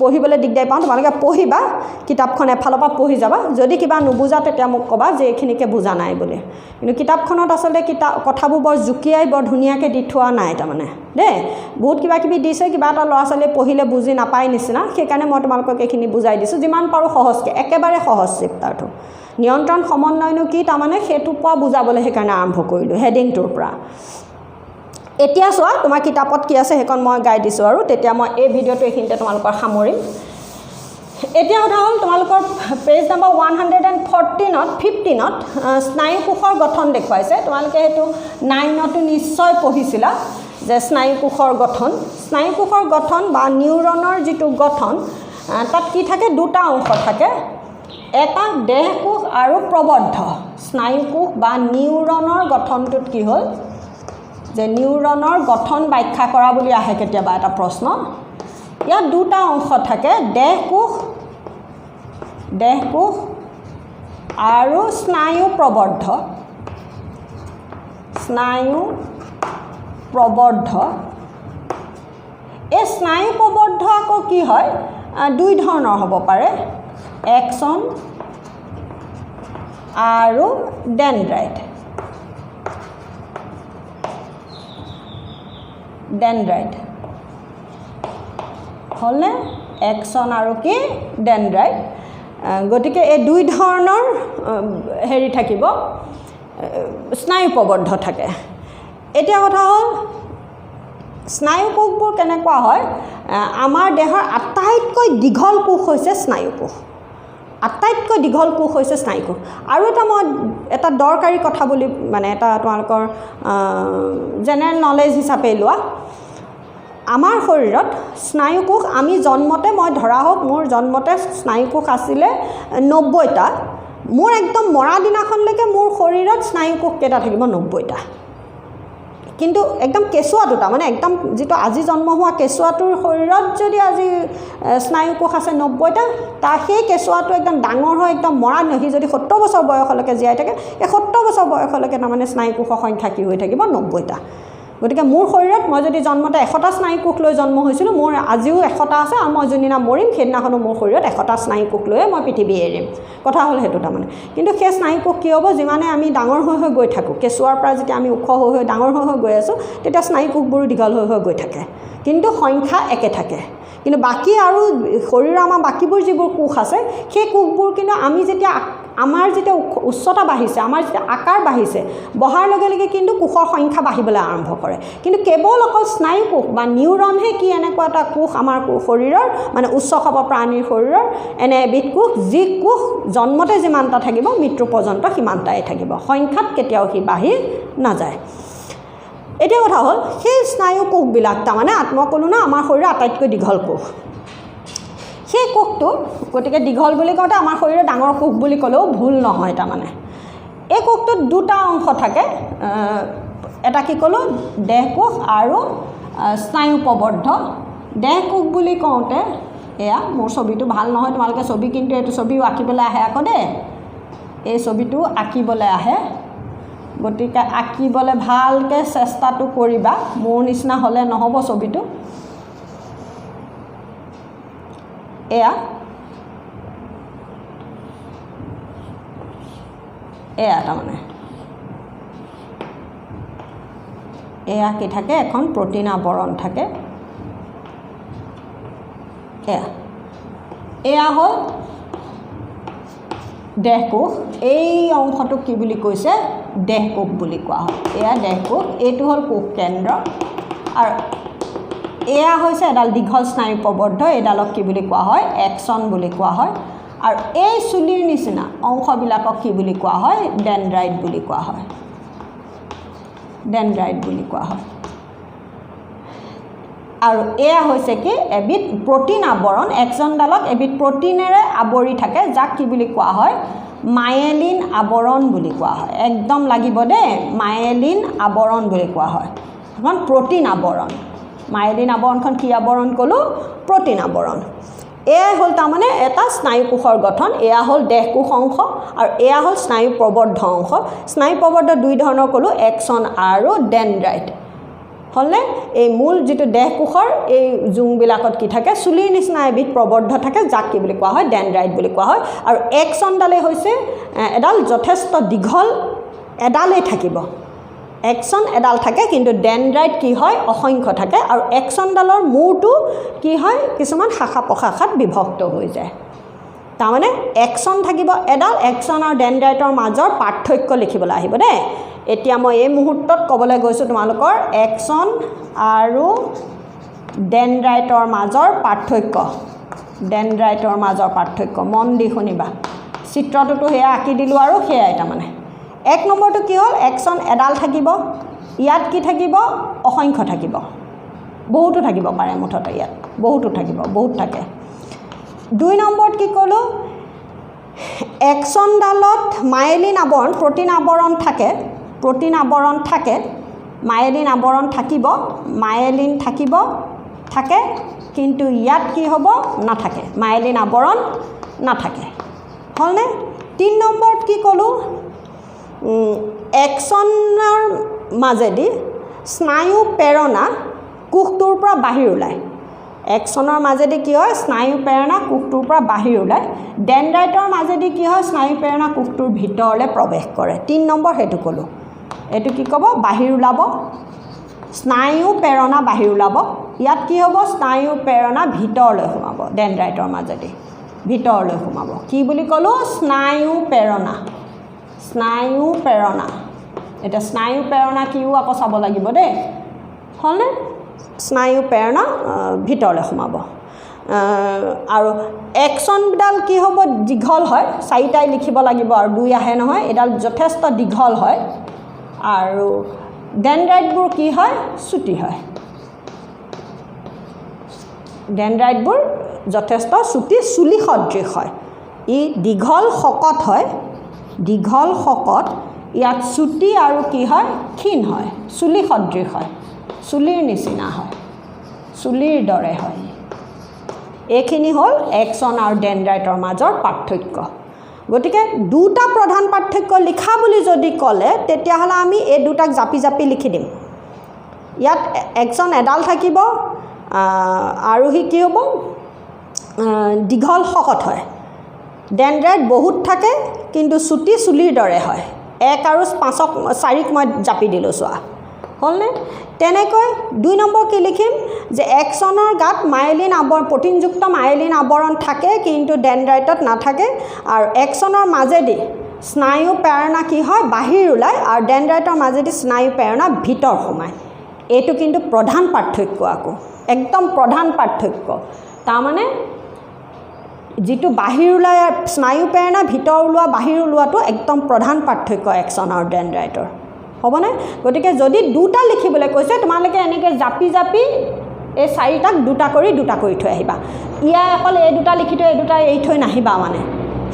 পঢ়িবলৈ দিগদাৰি পাওঁ তোমালোকে পঢ়িবা কিতাপখন এফালৰ পৰা পঢ়ি যাবা যদি কিবা নুবুজা তেতিয়া মোক ক'বা যে এইখিনিকে বুজা নাই বুলি কিন্তু কিতাপখনত আচলতে কথাবোৰ বৰ জুকিয়াই বৰ ধুনীয়াকৈ দি থোৱা নাই তাৰমানে দেই বহুত কিবা কিবি দিছে কিবা এটা ল'ৰা ছোৱালীয়ে পঢ়িলে বুজি নাপায় নিচিনা সেইকাৰণে মই তোমালোকক এইখিনি বুজাই দিছোঁ যিমান পাৰোঁ সহজকৈ একেবাৰে সহজ চেপ্টাৰটো নিয়ন্ত্ৰণ সমন্বয়নো কি তাৰমানে সেইটোৰ পৰা বুজাবলৈ সেইকাৰণে আৰম্ভ কৰিলোঁ হেডিংটোৰ পৰা এতিয়া চোৱা তোমাৰ কিতাপত কি আছে সেইখন মই গাই দিছোঁ আৰু তেতিয়া মই এই ভিডিঅ'টো এইখিনিতে তোমালোকৰ সামৰিম এতিয়া কথা হ'ল তোমালোকৰ পেজ নম্বৰ 15ত স্নায়ুকোষৰ গঠন দেখুৱাইছে তোমালোকে সেইটো 9তো নিশ্চয় পঢ়িছিলা যে স্নায়ুকোষৰ গঠন বা নিউৰনৰ যিটো গঠন তাত কি থাকে দুটা অংশ থাকে এটা দেহকোষ আৰু প্ৰবদ্ধ স্নায়ুকোষ বা নিউৰনৰ গঠনটোত কি হ'ল যে নিউৰনৰ গঠন ব্যাখ্যা কৰা বুলি আহে কেতিয়াবা এটা প্ৰশ্ন ইয়াত দুটা অংশ থাকে দেহকোষ আৰু স্নায়ু প্ৰবদ্ধ এই স্নায়ু প্ৰবদ্ধ আকৌ কি হয় দুই ধৰণৰ হ'ব পাৰে এক্সন আৰু ডেনড্ৰাইট হ'লনে এক্সন আৰু কি ডেনড্ৰাইট গতিকে এই দুই ধৰণৰ হেৰি থাকিব স্নায়ু প্ৰবদ্ধ থাকে এতিয়া কথা হ'ল স্নায়ু কোষবোৰ কেনেকুৱা হয় আমাৰ দেহৰ আটাইতকৈ দীঘল কোষ হৈছে স্নায়ুকোষ আৰু মই এটা দৰকাৰী কথা বুলি মানে এটা তোমালোকৰ জেনেৰেল নলেজ হিচাপে লোৱা আমাৰ শৰীৰত স্নায়ুকোষ আমি জন্মতে মই ধৰা হওক মোৰ জন্মতে স্নায়ুকোষ আছিলে 90টা মোৰ একদম মৰা দিনাখনলৈকে মোৰ শৰীৰত স্নায়ুকোষ কেইটা থাকিব 90টা কিন্তু একদম কেঁচুৱাটো মানে একদম যিটো আজি জন্ম হোৱা কেঁচুৱাটোৰ শৰীৰত যদি আজি স্নায়ুকোষ আছে 90টা তাৰ সেই কেঁচুৱাটো একদম ডাঙৰ হৈ একদম মৰা নহয় যদি 70 বছৰ বয়সলৈকে জীয়াই থাকে এই 70 বছৰ বয়সলৈকে তাৰমানে স্নায়ুকোষৰ সংখ্যা কি হৈ থাকিব 90টা গতিকে মোৰ শৰীৰত মই যদি জন্মতে 100টা স্নায়ুকোষ লৈ জন্ম হৈছিলোঁ মোৰ আজিও 100টা আছে আৰু মই যোনদিনা মৰিম সেইদিনাখনো মোৰ শৰীৰত 100টা স্নায়ুকোষ লৈয়ে মই পৃথিৱী এৰিম কথা হ'ল সেইটো তাৰমানে কিন্তু সেই স্নায়ুকোষ কি হ'ব যিমানে আমি ডাঙৰ হৈ গৈ থাকোঁ কেঁচুৱাৰ পৰা যেতিয়া আমি ওখ হৈ ডাঙৰ হৈ গৈ আছোঁ তেতিয়া স্নায়ুকোষবোৰো দীঘল হৈ গৈ থাকে কিন্তু সংখ্যা একে থাকে কিন্তু বাকী আৰু শৰীৰৰ আমাৰ বাকীবোৰ যিবোৰ কোষ আছে সেই কোষবোৰ কিন্তু আমি যেতিয়া আমাৰ যেতিয়া উচ্চতা বাঢ়িছে আমাৰ যেতিয়া আকাৰ বাঢ়িছে বহাৰ লগে লগে কিন্তু কোষৰ সংখ্যা বাঢ়িবলৈ আৰম্ভ কৰে কিন্তু কেৱল অকল স্নায়ুকোষ বা নিউৰনহে কি এনেকুৱা এটা কোষ আমাৰ শৰীৰৰ মানে উচ্চ খাব প্ৰাণীৰ শৰীৰৰ এনে এবিধ কোষ যি কোষ জন্মতে যিমানটা থাকিব মৃত্যু পৰ্যন্ত সিমানটাই থাকিব সংখ্যাত কেতিয়াও সি বাঢ়ি নাযায় এতিয়া কথা হ'ল সেই স্নায়ু কোষবিলাক তাৰমানে আত্মকলো না আমাৰ শৰীৰৰ আটাইতকৈ দীঘল কোষ সেই কোষটো গতিকে দীঘল বুলি কওঁতে আমাৰ শৰীৰৰ ডাঙৰ কোষ বুলি ক'লেও ভুল নহয় তাৰমানে এই কোষটোত দুটা অংশ থাকে এটা কি ক'লোঁ দেহকোষ আৰু স্নায়ু প্ৰবদ্ধ দেহকোষ বুলি কওঁতে এয়া মোৰ ছবিটো ভাল নহয় তোমালোকে ছবি কিন্তু এইটো ছবিও আঁকিবলৈ আহে আকৌ দেই এই ছবিটো আঁকিবলৈ আহে গতিকে আঁকিবলৈ ভালকৈ চেষ্টাটো কৰিবা মোৰ নিচিনা হ'লে নহ'ব ছবিটো এয়া তাৰমানে এয়া কি থাকে এখন প্ৰটিন আৱৰণ থাকে এয়া হ'ল দেহকোষ এই অংশটোক কি বুলি কৈছে দেহকোষ বুলি কোৱা হয় এয়া দেহকোষ এইটো হ'ল কোষ কেন্দ্ৰ আৰু এয়া হৈছে এডাল দীঘল স্নায়ু প্ৰবদ্ধ এইডালক কি বুলি কোৱা হয় এক্সন বুলি কোৱা হয় আৰু এই চুলিৰ নিচিনা অংশবিলাকক কি বুলি কোৱা হয় ডেনড্ৰাইট বুলি কোৱা হয় আৰু এয়া হৈছে কি এবিধ প্ৰটিন আৱৰণ এক্সনডালক এবিধ প্ৰটিনেৰে আৱৰি থাকে যাক কি বুলি কোৱা হয় মায়েলিন আৱৰণ বুলি কোৱা হয় একদম লাগিব দেই মায়েলিন আৱৰণ বুলি কোৱা হয় এখন প্ৰটিন আৱৰণ মায়েলিন আৱৰণখন কি আৱৰণ ক'লো প্ৰটিন আৱৰণ এয়া হ'ল তাৰমানে এটা স্নায়ু কোষৰ গঠন এয়া হ'ল দেহ কোষ অংশ আৰু এয়া হ'ল স্নায়ু প্ৰবৰ্ধ অংশ স্নায়ু প্ৰবৰ্ধ দুই ধৰণৰ ক'লো এক্সন আৰু ডেনড্ৰাইট হলনে এই মূল যেটো দেহ কোষৰ এই জুংবিলাকত কি থাকে চুলিৰ নিচিনা এবিধ প্ৰবৰ্ধ থাকে যাক কি বুলি কোৱা হয় ডেনড্ৰাইট বুলি কোৱা হয় আৰু এক্সনডালে হৈছে এডাল যথেষ্ট দীঘল এডালেই থাকিব এক্সন এডাল থাকে কিন্তু ডেনড্ৰাইট কি হয় অসংখ্য থাকে আৰু এক্সনডালৰ মূৰটো কি হয় কিছুমান শাখা প্ৰশাখাত বিভক্ত হৈ যায় তাৰমানে এক্সন থাকিব এডাল এক্সন আৰু ডেনড্ৰাইটৰ মাজৰ পাৰ্থক্য লিখিবলৈ আহিব দেই এতিয়া মই এই মুহূৰ্তত ক'বলৈ গৈছোঁ তোমালোকৰ এক্সন আৰু ডেনড্ৰাইটৰ মাজৰ পাৰ্থক্য মন দি শুনিবা চিত্ৰটোতো সেয়া আঁকি দিলোঁ আৰু সেয়াই তাৰমানে এক নম্বৰটো কি হ'ল এক্সন এডাল থাকিব ইয়াত কি থাকিব অসংখ্য থাকিব বহুতো থাকিব পাৰে মুঠতে ইয়াত বহুতো থাকিব বহুত থাকে দুই নম্বৰত কি ক'লোঁ এক্সনডালত মায়েলিন আৱৰণ প্ৰটিন আৱৰণ থাকে মায়েলিন আৱৰণ থাকিব থাকে কিন্তু ইয়াত কি হ'ব নাথাকে মায়েলিন আৱৰণ নাথাকে হলনে তিন নম্বৰত কি ক'লোঁ এক্সনৰ মাজেদি স্নায়ু প্ৰেৰণা কোষটোৰ পৰা বাহিৰ ওলায় এক্সনৰ মাজেদি কি হয় স্নায়ু প্ৰেৰণা কোষটোৰ পৰা বাহিৰ ওলায় ডেনড্ৰাইটৰ মাজেদি কি হয় স্নায়ু প্ৰেৰণা কোষটোৰ ভিতৰলৈ প্ৰৱেশ কৰে 3 নম্বৰ সেইটো ক'লোঁ এইটো কি ক'ব বাহিৰ ওলাব স্নায়ু প্ৰেৰণা বাহিৰ ওলাব ইয়াত কি হ'ব স্নায়ু প্ৰেৰণা ভিতৰলৈ সোমাব ডেনড্ৰাইটৰ মাজেদি ভিতৰলৈ সোমাব কি বুলি ক'লোঁ স্নায়ু প্ৰেৰণা এটা স্নায়ু প্ৰেৰণা কিও আকৌ চাব লাগিব দেই হলনে স্নায়ু প্ৰেৰণা ভিতৰলৈ সোমাব আৰু এক্সনডাল কি হ'ব দীঘল হয় চাৰিটাই লিখিব লাগিব আৰু দুই আহে নহয় এডাল যথেষ্ট দীঘল হয় আৰু ডেনড্ৰাইটবোৰ কি হয় চুটি হয় ডেনড্ৰাইটবোৰ যথেষ্ট চুটি চুলি সদৃশ হয় ই দীঘল শকত ইয়াত চুটি আৰু কি হয় ক্ষীণ হয় চুলি সদৃশ হয় চুলিৰ নিচিনা হয় চুলিৰ দৰে হয় এইখিনি হ'ল এক্সন আৰু ডেনড্ৰাইটৰ মাজৰ পাৰ্থক্য গতিকে দুটা প্ৰধান পাৰ্থক্য লিখা বুলি যদি ক'লে তেতিয়াহ'লে আমি এই দুটাক জাপি জাপি লিখি দিম ইয়াত এক্সন এডাল থাকিব আৰু হি কি হ'ব দীঘল শকত হয় ডেনড্ৰাইট বহুত থাকে কিন্তু চুটি চুলিৰ দৰে হয় 1 আৰু 5ক 4ক মই জাপি দিলোঁ চোৱা হলনে তেনেকৈ 2 নম্বৰ কি লিখিম যে এক্সনৰ গাত মায়েলিন আৱৰণ প্ৰটিনযুক্ত মায়েলিন আৱৰণ থাকে কিন্তু ডেনড্ৰাইটত নাথাকে আৰু এক্সনৰ মাজেদি স্নায়ু প্ৰেৰণা কি হয় বাহিৰ ওলায় আৰু ডেনড্ৰাইটৰ মাজেদি স্নায়ু প্ৰেৰণা ভিতৰ সোমায় এইটো কিন্তু প্ৰধান পাৰ্থক্য আকৌ একদম প্ৰধান পাৰ্থক্য তাৰমানে যেটো বাহিৰ ওলাই স্নায়ু প্ৰেৰণা ভিতৰ ওলোৱা বাহিৰ ওলোৱাটো একদম প্ৰধান পাৰ্থক্য এক্সন আৰু ডেনড্ৰাইটৰ হ'বনে গতিকে যদি দুটা লিখিবলৈ কৈছে তোমালোকে এনেকৈ জাপি জাপি এই চাৰিটাক দুটা কৰি থৈ আহিবা ইয়া অকল এই দুটা লিখি থৈ এই দুটা এৰি থৈ নাহিবা মানে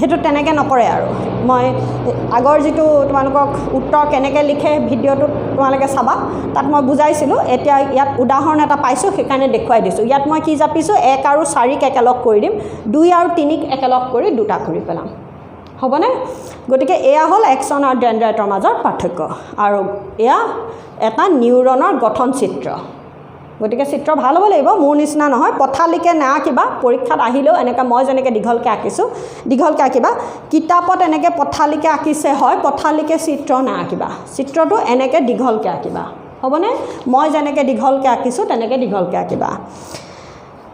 সেইটো তেনেকৈ নকৰে আৰু মই আগৰ যেটো তোমালোকক উত্তৰ কেনেকৈ লিখে ভিডিঅ'টোত তোমালোকে চাবা তাত মই বুজাইছিলোঁ এতিয়া ইয়াত উদাহৰণ এটা পাইছোঁ সেইকাৰণে দেখুৱাই দিছোঁ ইয়াত মই কি জাপিছোঁ 1 আৰু 4ক একেলগ কৰি দিম 2 আৰু 3ক একেলগ কৰি দুটা কৰি পেলাম হ'বনে গতিকে এয়া হ'ল এক্সন আৰু ডেনড্ৰাইটৰ মাজৰ পাৰ্থক্য আৰু এয়া এটা নিউৰনৰ গঠন চিত্ৰ গতিকে চিত্ৰ ভাল হ'ব লাগিব মোৰ নিচিনা নহয় পথালিকে নাআকিবা পৰীক্ষাত আহিলেও এনেকৈ মই যেনেকৈ দীঘলকৈ আঁকিছোঁ দীঘলকৈ আঁকিবা কিতাপত এনেকৈ পথালিকে আঁকিছে হয় পথালিকে চিত্ৰ নাআকিবা চিত্ৰটো এনেকৈ দীঘলকৈ আঁকিবা হ'বনে মই যেনেকৈ দীঘলকৈ আঁকিছোঁ তেনেকৈ দীঘলকৈ আঁকিবা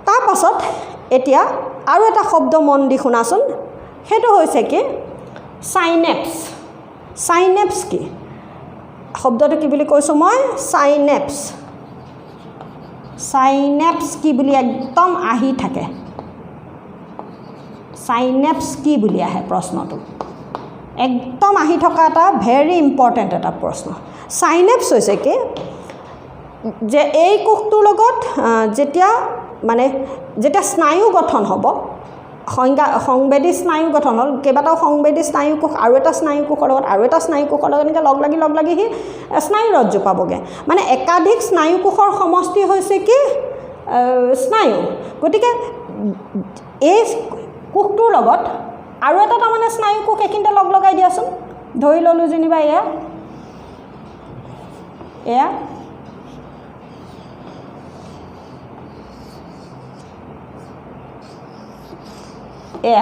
তাৰপাছত এতিয়া আৰু এটা শব্দ মন দি শুনাচোন সেইটো হৈছে কি সাইনেপ্স কি শব্দটো কি বুলি কৈছোঁ মই সাইনেপ্স কি বুলি একদম আহি থাকে সাইনেপ্স কি বুলি আহে প্ৰশ্নটো একদম আহি থকা এটা ভেৰি ইম্পৰ্টেণ্ট এটা প্ৰশ্ন সাইনেপ্স হৈছে কি যে এই কোষটোৰ লগত যেতিয়া স্নায়ু গঠন হ'ব সংবেদী স্নায়ু গঠন হ'ল কেইবাটাও সংবেদী স্নায়ু কোষ আৰু এটা স্নায়ু কোষৰ লগত আৰু এটা স্নায়ু কোষৰ লগত এনেকৈ লগ লাগি সি স্নায়ু ৰজ্জু পাবগৈ মানে একাধিক স্নায়ু কোষৰ সমষ্টি হৈছে কি স্নায়ু গতিকে এই কোষটোৰ লগত আৰু এটা তাৰমানে স্নায়ু কোষ এইখিনিতে লগ লগাই দিয়াচোন ধৰি ল'লোঁ যেনিবা এয়া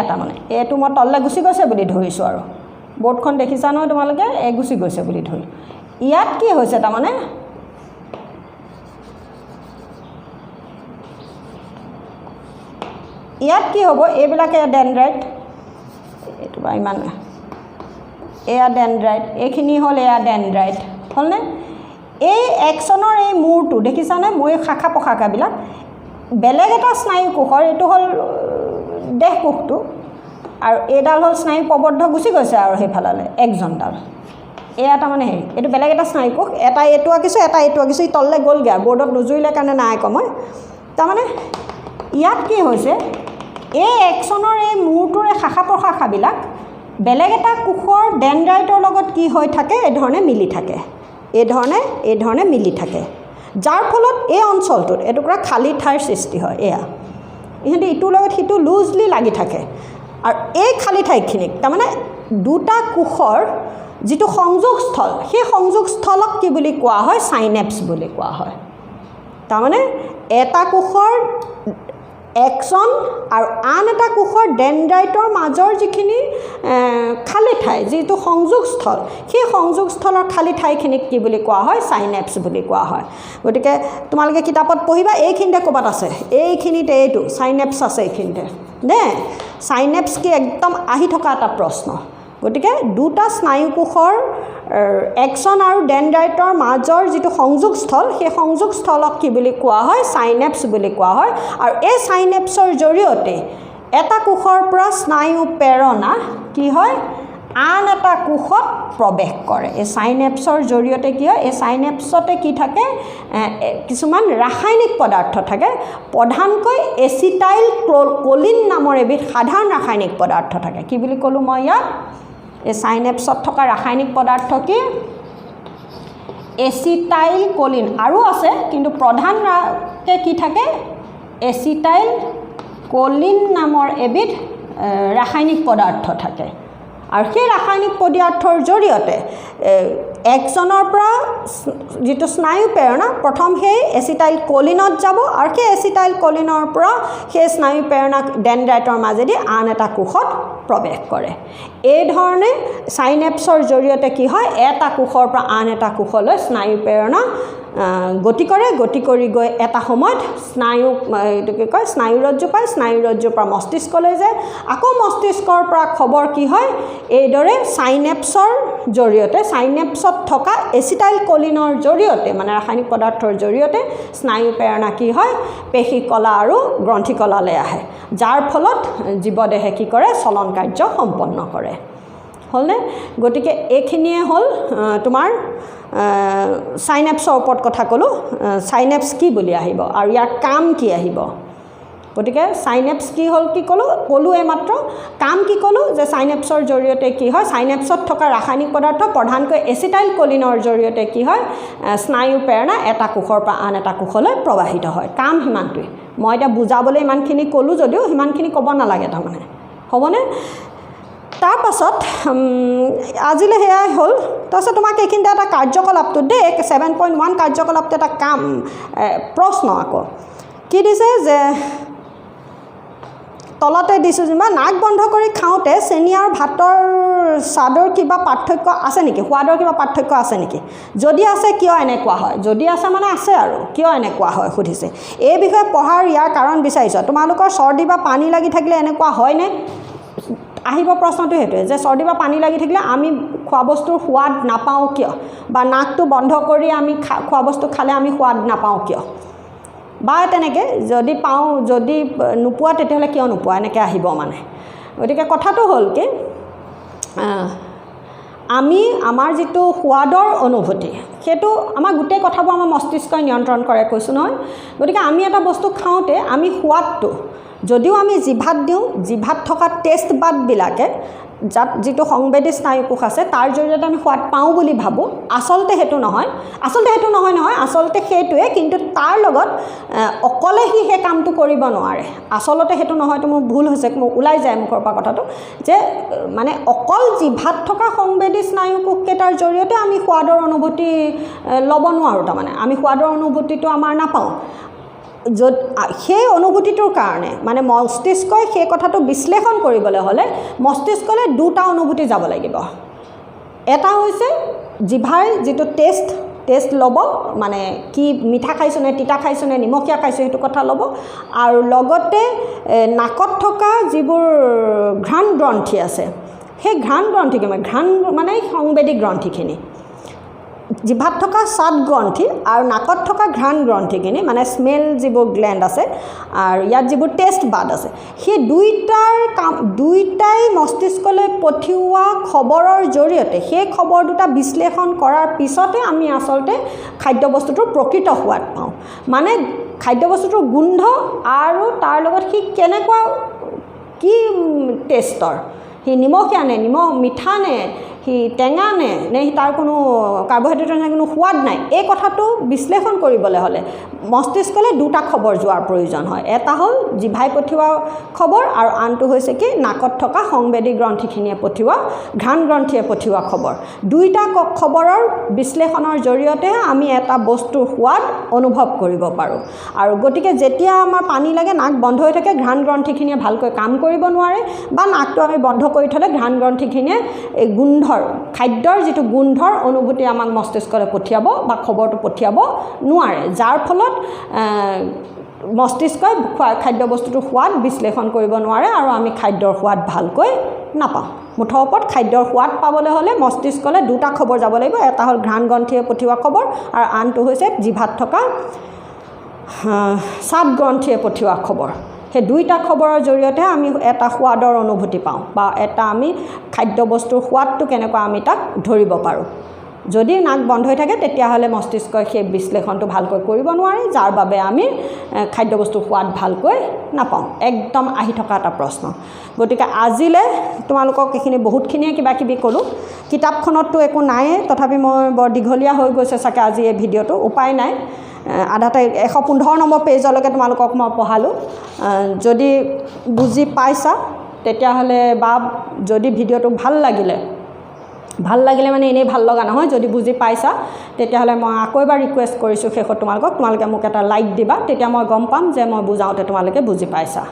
এটা মানে এইটো মই তললৈ গুচি গৈছে বুলি ধৰিছোঁ আৰু বৰ্ডখন দেখিছা নহয় তোমালোকে গুচি গৈছে বুলি ধৰি ইয়াত কি হৈছে তাৰমানে ইয়াত কি হ'ব এইবিলাকে ডেনড্ৰাইট এইটো বা ইমান এয়া ডেনড্ৰাইট এইখিনি হ'ল এয়া ডেনড্ৰাইট হ'লনে এই এক্সনৰ এই মূৰটো দেখিছানে মই শাখা প্ৰশাখাবিলাক বেলেগ এটা স্নায়ু কোষৰ এইটো হ'ল দেহ কোষটো আৰু এইডাল হ'ল স্নায়ু প্ৰবদ্ধ গুচি গৈছে আৰু সেইফালে এক্সনডাল এয়া তাৰমানে হেৰি এইটো বেলেগ এটা স্নায়ু কোষ এটা এইটো আঁকিছোঁ এটা এইটো আঁকিছোঁ তললৈ গ'লগৈ আৰু বৰ্ডত নুজুৰিলে কাৰণে নাই আকৌ মই তাৰমানে ইয়াত কি হৈছে এই এক্সনৰ এই মূৰটোৰে শাখা প্ৰশাখাবিলাক বেলেগ এটা কোষৰ ডেনড্ৰাইটৰ লগত কি হৈ থাকে এইধৰণে মিলি থাকে এইধৰণে মিলি থাকে যাৰ ফলত এই অঞ্চলটোত এটুকুৰা খালী ঠাইৰ সৃষ্টি হয় এয়া ইহঁতে ইটোৰ লগত সিটো লুজলি লাগি থাকে আৰু এই খালী ঠাইখিনিক তাৰমানে দুটা কোষৰ যিটো সংযোগস্থল সেই সংযোগস্থলক কি বুলি কোৱা হয় সাইনেপছ বুলি কোৱা হয় তাৰমানে এটা কোষৰ এক্সন আৰু আন এটা কোষৰ ডেনড্ৰাইটৰ মাজৰ যিখিনি খালী ঠাই যিটো সংযোগস্থল সেই সংযোগস্থলৰ খালী ঠাইখিনিক কি বুলি কোৱা হয় সাইনেপছ বুলি কোৱা হয় গতিকে তোমালোকে কিতাপত পঢ়িবা এইখিনিতে ক'ৰবাত আছে এইখিনিতে এইটো সাইনেপছ আছে এইখিনিতে নে সাইনেপছ কি একদম আহি থকা এটা প্ৰশ্ন গতিকে দুটা স্নায়ু কোষৰ এক্সন আৰু ডেনড্ৰাইটৰ মাজৰ যিটো সংযোগস্থল সেই সংযোগস্থলক কি বুলি কোৱা হয় সাইনেপছ বুলি কোৱা হয় আৰু এই সাইনেপছৰ জৰিয়তে এটা কোষৰ পৰা স্নায়ু প্ৰেৰণা কি হয় আন এটা কোষত প্ৰৱেশ কৰে এই সাইনেপছৰ জৰিয়তে কি হয় এই সাইনেপছতে কি থাকে কিছুমান ৰাসায়নিক পদাৰ্থ থাকে প্ৰধানকৈ এচিটাইল কোলিন নামৰ এবিধ সাধাৰণ ৰাসায়নিক পদাৰ্থ থাকে কি বুলি ক'লোঁ মই ইয়াত এই সাইনেপছত থকা ৰাসায়নিক পদাৰ্থ কি এচিটাইল কোলিন আৰু আছে কিন্তু প্ৰধানকৈ কি থাকে এচিটাইল কোলিন নামৰ এবিধ ৰাসায়নিক পদাৰ্থ থাকে আৰু সেই ৰাসায়নিক পদাৰ্থৰ জৰিয়তে এক্সনৰ পৰা যিটো স্নায়ু প্ৰেৰণা প্ৰথম সেই এচিটাইল কোলিনত যাব আৰু সেই এচিটাইল কোলিনৰ পৰা সেই স্নায়ু প্ৰেৰণা ডেনড্ৰাইটৰ মাজেদি আন এটা কোষত প্ৰৱেশ কৰে এই ধৰণে সাইনেপছৰ জৰিয়তে কি হয় এটা কোষৰ পৰা আন এটা কোষলৈ স্নায়ু প্ৰেৰণা গতি কৰি গৈ এটা সময়ত স্নায়ু এইটো কি কয় স্নায়ু ৰজ্জু পায় স্নায়ু ৰজ্জুৰ পৰা মস্তিষ্কলৈ যায় আকৌ মস্তিষ্কৰ পৰা খবৰ কি হয় এইদৰে সাইনেপছৰ জৰিয়তে সাইনেপছত থকা এচিটাইল কোলিনৰ জৰিয়তে মানে ৰাসায়নিক পদাৰ্থৰ জৰিয়তে স্নায়ু প্ৰেৰণা কি হয় পেশী কলা আৰু গ্ৰন্থি কলালৈ আহে যাৰ ফলত জীৱদেহে কি কৰে চলন কাৰ্য সম্পন্ন কৰে হ'লনে গতিকে এইখিনিয়ে হ'ল তোমাৰ সাইনেপছৰ ওপৰত কথা ক'লোঁ সাইনেপছ কি বুলি আহিব আৰু ইয়াৰ কাম কি আহিব গতিকে সাইনেপছ কি হ'ল কি ক'লোঁ এইমাত্ৰ কাম কি ক'লোঁ যে সাইনেপছৰ জৰিয়তে কি হয় সাইনেপছত থকা ৰাসায়নিক পদাৰ্থ প্ৰধানকৈ এচিটাইল কোলিনৰ জৰিয়তে কি হয় স্নায়ু প্ৰেৰণা এটা কোষৰ পৰা আন এটা কোষলৈ প্ৰৱাহিত হয় কাম সিমানটোৱে মই এতিয়া বুজাবলৈ ইমানখিনি ক'লোঁ যদিও সিমানখিনি ক'ব নালাগে তাৰমানে হ'বনে তাৰ পাছত আজিলৈ সেয়াই হ'ল তাৰপিছত তোমাক এইখিনিতে এটা কাৰ্যকলাপটো দেই 7.1 কাৰ্যকলাপটো এটা কাম প্ৰশ্ন আকৌ কি দিছে যে তলতে দিছোঁ যেনিবা নাক বন্ধ কৰি খাওঁতে চেনি আৰু ভাতৰ স্বাদৰ কিবা পাৰ্থক্য আছে নেকি সোৱাদৰ কিবা পাৰ্থক্য আছে নেকি যদি আছে কিয় এনেকুৱা হয় যদি আছে মানে আছে আৰু কিয় এনেকুৱা হয় সুধিছে এই বিষয়ে পঢ়াৰ ইয়াৰ কাৰণ বিচাৰিছোঁ তোমালোকৰ চৰ্দি বা পানী লাগি থাকিলে এনেকুৱা হয়নে আহিব প্ৰশ্নটো সেইটোৱে যে চৰ্দি বা পানী লাগি থাকিলে আমি খোৱা বস্তুৰ সোৱাদ নাপাওঁ কিয় বা নাকটো বন্ধ কৰি আমি খোৱা বস্তু খালে আমি সোৱাদ নাপাওঁ কিয় বা তেনেকৈ যদি পাওঁ যদি নোপোৱা তেতিয়াহ'লে কিয় নোপোৱা এনেকৈ আহিব মানে গতিকে কথাটো হ'ল কি আমি আমাৰ যিটো সোৱাদৰ অনুভূতি সেইটো আমাৰ গোটেই কথাবোৰ আমাৰ মস্তিষ্কই নিয়ন্ত্ৰণ কৰে কৈছোঁ নহয় গতিকে আমি এটা বস্তু খাওঁতে আমি সোৱাদটো যদিও আমি জিভাত দিওঁ, জিভাত থকা টেষ্ট বাডবিলাকে যাত যিটো সংবেদী স্নায়ুকোষ আছে তাৰ জৰিয়তে আমি সোৱাদ পাওঁ বুলি ভাবোঁ। আচলতে সেইটো নহয়, আচলতে সেইটোৱে, কিন্তু তাৰ লগত অকলে সি সেই কামটো কৰিব নোৱাৰে। আচলতে সেইটো নহয়তো মোৰ ভুল হৈছে, মোৰ ওলাই যায় মুখৰ পৰা কথাটো, যে মানে অকল জিভাত থকা সংবেদী স্নায়ুকোষকেইটাৰ জৰিয়তে আমি সোৱাদৰ অনুভূতি ল'ব নোৱাৰোঁ। তাৰমানে আমি সোৱাদৰ অনুভূতিটো আমাৰ নাপাওঁ। সেই অনুভূতিটোৰ কাৰণে মানে মস্তিষ্কই সেই কথাটো বিশ্লেষণ কৰিবলৈ হ'লে মস্তিষ্কলৈ দুটা অনুভূতি যাব লাগিব। এটা হৈছে জিভাৰ যিটো টেষ্ট ল'ব, মানে কি মিঠা খাইছোঁ নে তিতা খাইছোঁ নে নিমখীয়া খাইছোঁ সেইটো কথা ল'ব, আৰু লগতে নাকত থকা যিবোৰ ঘ্ৰাণ গ্ৰন্থি আছে সেই ঘ্ৰাণ মানে সংবেদী গ্ৰন্থিখিনি, জিভাত থকা স্বাদ গ্ৰন্থি আৰু নাকত থকা ঘ্ৰাণ গ্ৰন্থিখিনি মানে স্মেল যিবোৰ গ্লেণ্ড আছে আৰু ইয়াত যিবোৰ টেষ্ট বাড আছে, সেই দুইটাই মস্তিষ্কলৈ পঠিওৱা খবৰৰ জৰিয়তে সেই খবৰ দুটা বিশ্লেষণ কৰাৰ পিছতে আমি আচলতে খাদ্যবস্তুটোৰ প্ৰকৃত সোৱাদ পাওঁ। মানে খাদ্যবস্তুটোৰ গোন্ধ আৰু তাৰ লগত সি কেনেকুৱা কি টেষ্টৰ, সি নিমখীয়া নে মিঠা নে সি টেঙা নে তাৰ কোনো কাৰ্বহাইড্ৰেটৰ নাই, কোনো সোৱাদ নাই, এই কথাটো বিশ্লেষণ কৰিবলৈ হ'লে মস্তিষ্কলৈ দুটা খবৰ যোৱাৰ প্ৰয়োজন হয়। এটা হ'ল জিভাই পঠিওৱা খবৰ আৰু আনটো হৈছে কি নাকত থকা সংবেদী গ্ৰন্থিখিনিয়ে পঠিওৱা, ঘ্ৰাণ গ্ৰন্থিয়ে পঠিওৱা খবৰ। দুইটা খবৰৰ বিশ্লেষণৰ জৰিয়তে আমি এটা বস্তুৰ সোৱাদ অনুভৱ কৰিব পাৰোঁ। আৰু গতিকে যেতিয়া আমাৰ পানী লাগে, নাক বন্ধ হৈ থাকে, ঘ্ৰাণ গ্ৰন্থিখিনিয়ে ভালকৈ কাম কৰিব নোৱাৰে, বা নাকটো আমি বন্ধ কৰি থ'লে ঘ্ৰাণ গ্ৰন্থিখিনিয়ে এই খাদ্যৰ যিটো গোন্ধৰ অনুভূতি আমাক মস্তিষ্কলৈ পঠিয়াব বা খবৰটো পঠিয়াব নোৱাৰে, যাৰ ফলত মস্তিষ্কই খাদ্যবস্তুটোৰ সোৱাদ বিশ্লেষণ কৰিব নোৱাৰে আৰু আমি খাদ্যৰ সোৱাদ ভালকৈ নাপাওঁ। মুঠৰ ওপৰত খাদ্যৰ সোৱাদ পাবলৈ হ'লে মস্তিষ্কলৈ দুটা খবৰ যাব লাগিব। এটা হ'ল ঘ্ৰাণ গ্ৰন্থিয়ে পঠিওৱা খবৰ আৰু আনটো হৈছে জিভাত থকা স্বাদ গ্ৰন্থিয়ে পঠিওৱা খবৰ। সেই দুইটা খবৰৰ জৰিয়তে আমি এটা সোৱাদৰ অনুভূতি পাওঁ বা এটা আমি খাদ্যবস্তুৰ সোৱাদটো কেনেকুৱা আমি তাক ধৰিব পাৰোঁ। যদি নাক বন্ধ হৈ থাকে তেতিয়াহ'লে মস্তিষ্কই সেই বিশ্লেষণটো ভালকৈ কৰিব নোৱাৰে, যাৰ বাবে আমি খাদ্যবস্তুৰ সোৱাদ ভালকৈ নাপাওঁ। একদম আহি থকা এটা প্ৰশ্ন। গতিকে আজিলৈ তোমালোকক এইখিনি বহুতখিনিয়ে কিবা কিবি ক'লোঁ। কিতাপখনততো একো নায়েই, তথাপি মই বৰ দীঘলীয়া হৈ গৈছে চাগে আজি এই ভিডিঅ'টো, উপায় নাই। আধাতে 115 নম্বৰ পেজলৈকে তোমালোকক মই পঢ়ালোঁ। যদি বুজি পাইছা তেতিয়াহ'লে বা যদি ভিডিঅ'টো ভাল লাগিলে মানে এনেই ভাল লগা নহয়, যদি বুজি পাইছা তেতিয়াহ'লে মই আকৌ এবাৰ ৰিকুৱেষ্ট কৰিছোঁ শেষত তোমালোকে মোক এটা লাইক দিবা, তেতিয়া মই গম পাম যে মই বুজাওঁতে তোমালোকে বুজি পাইছা।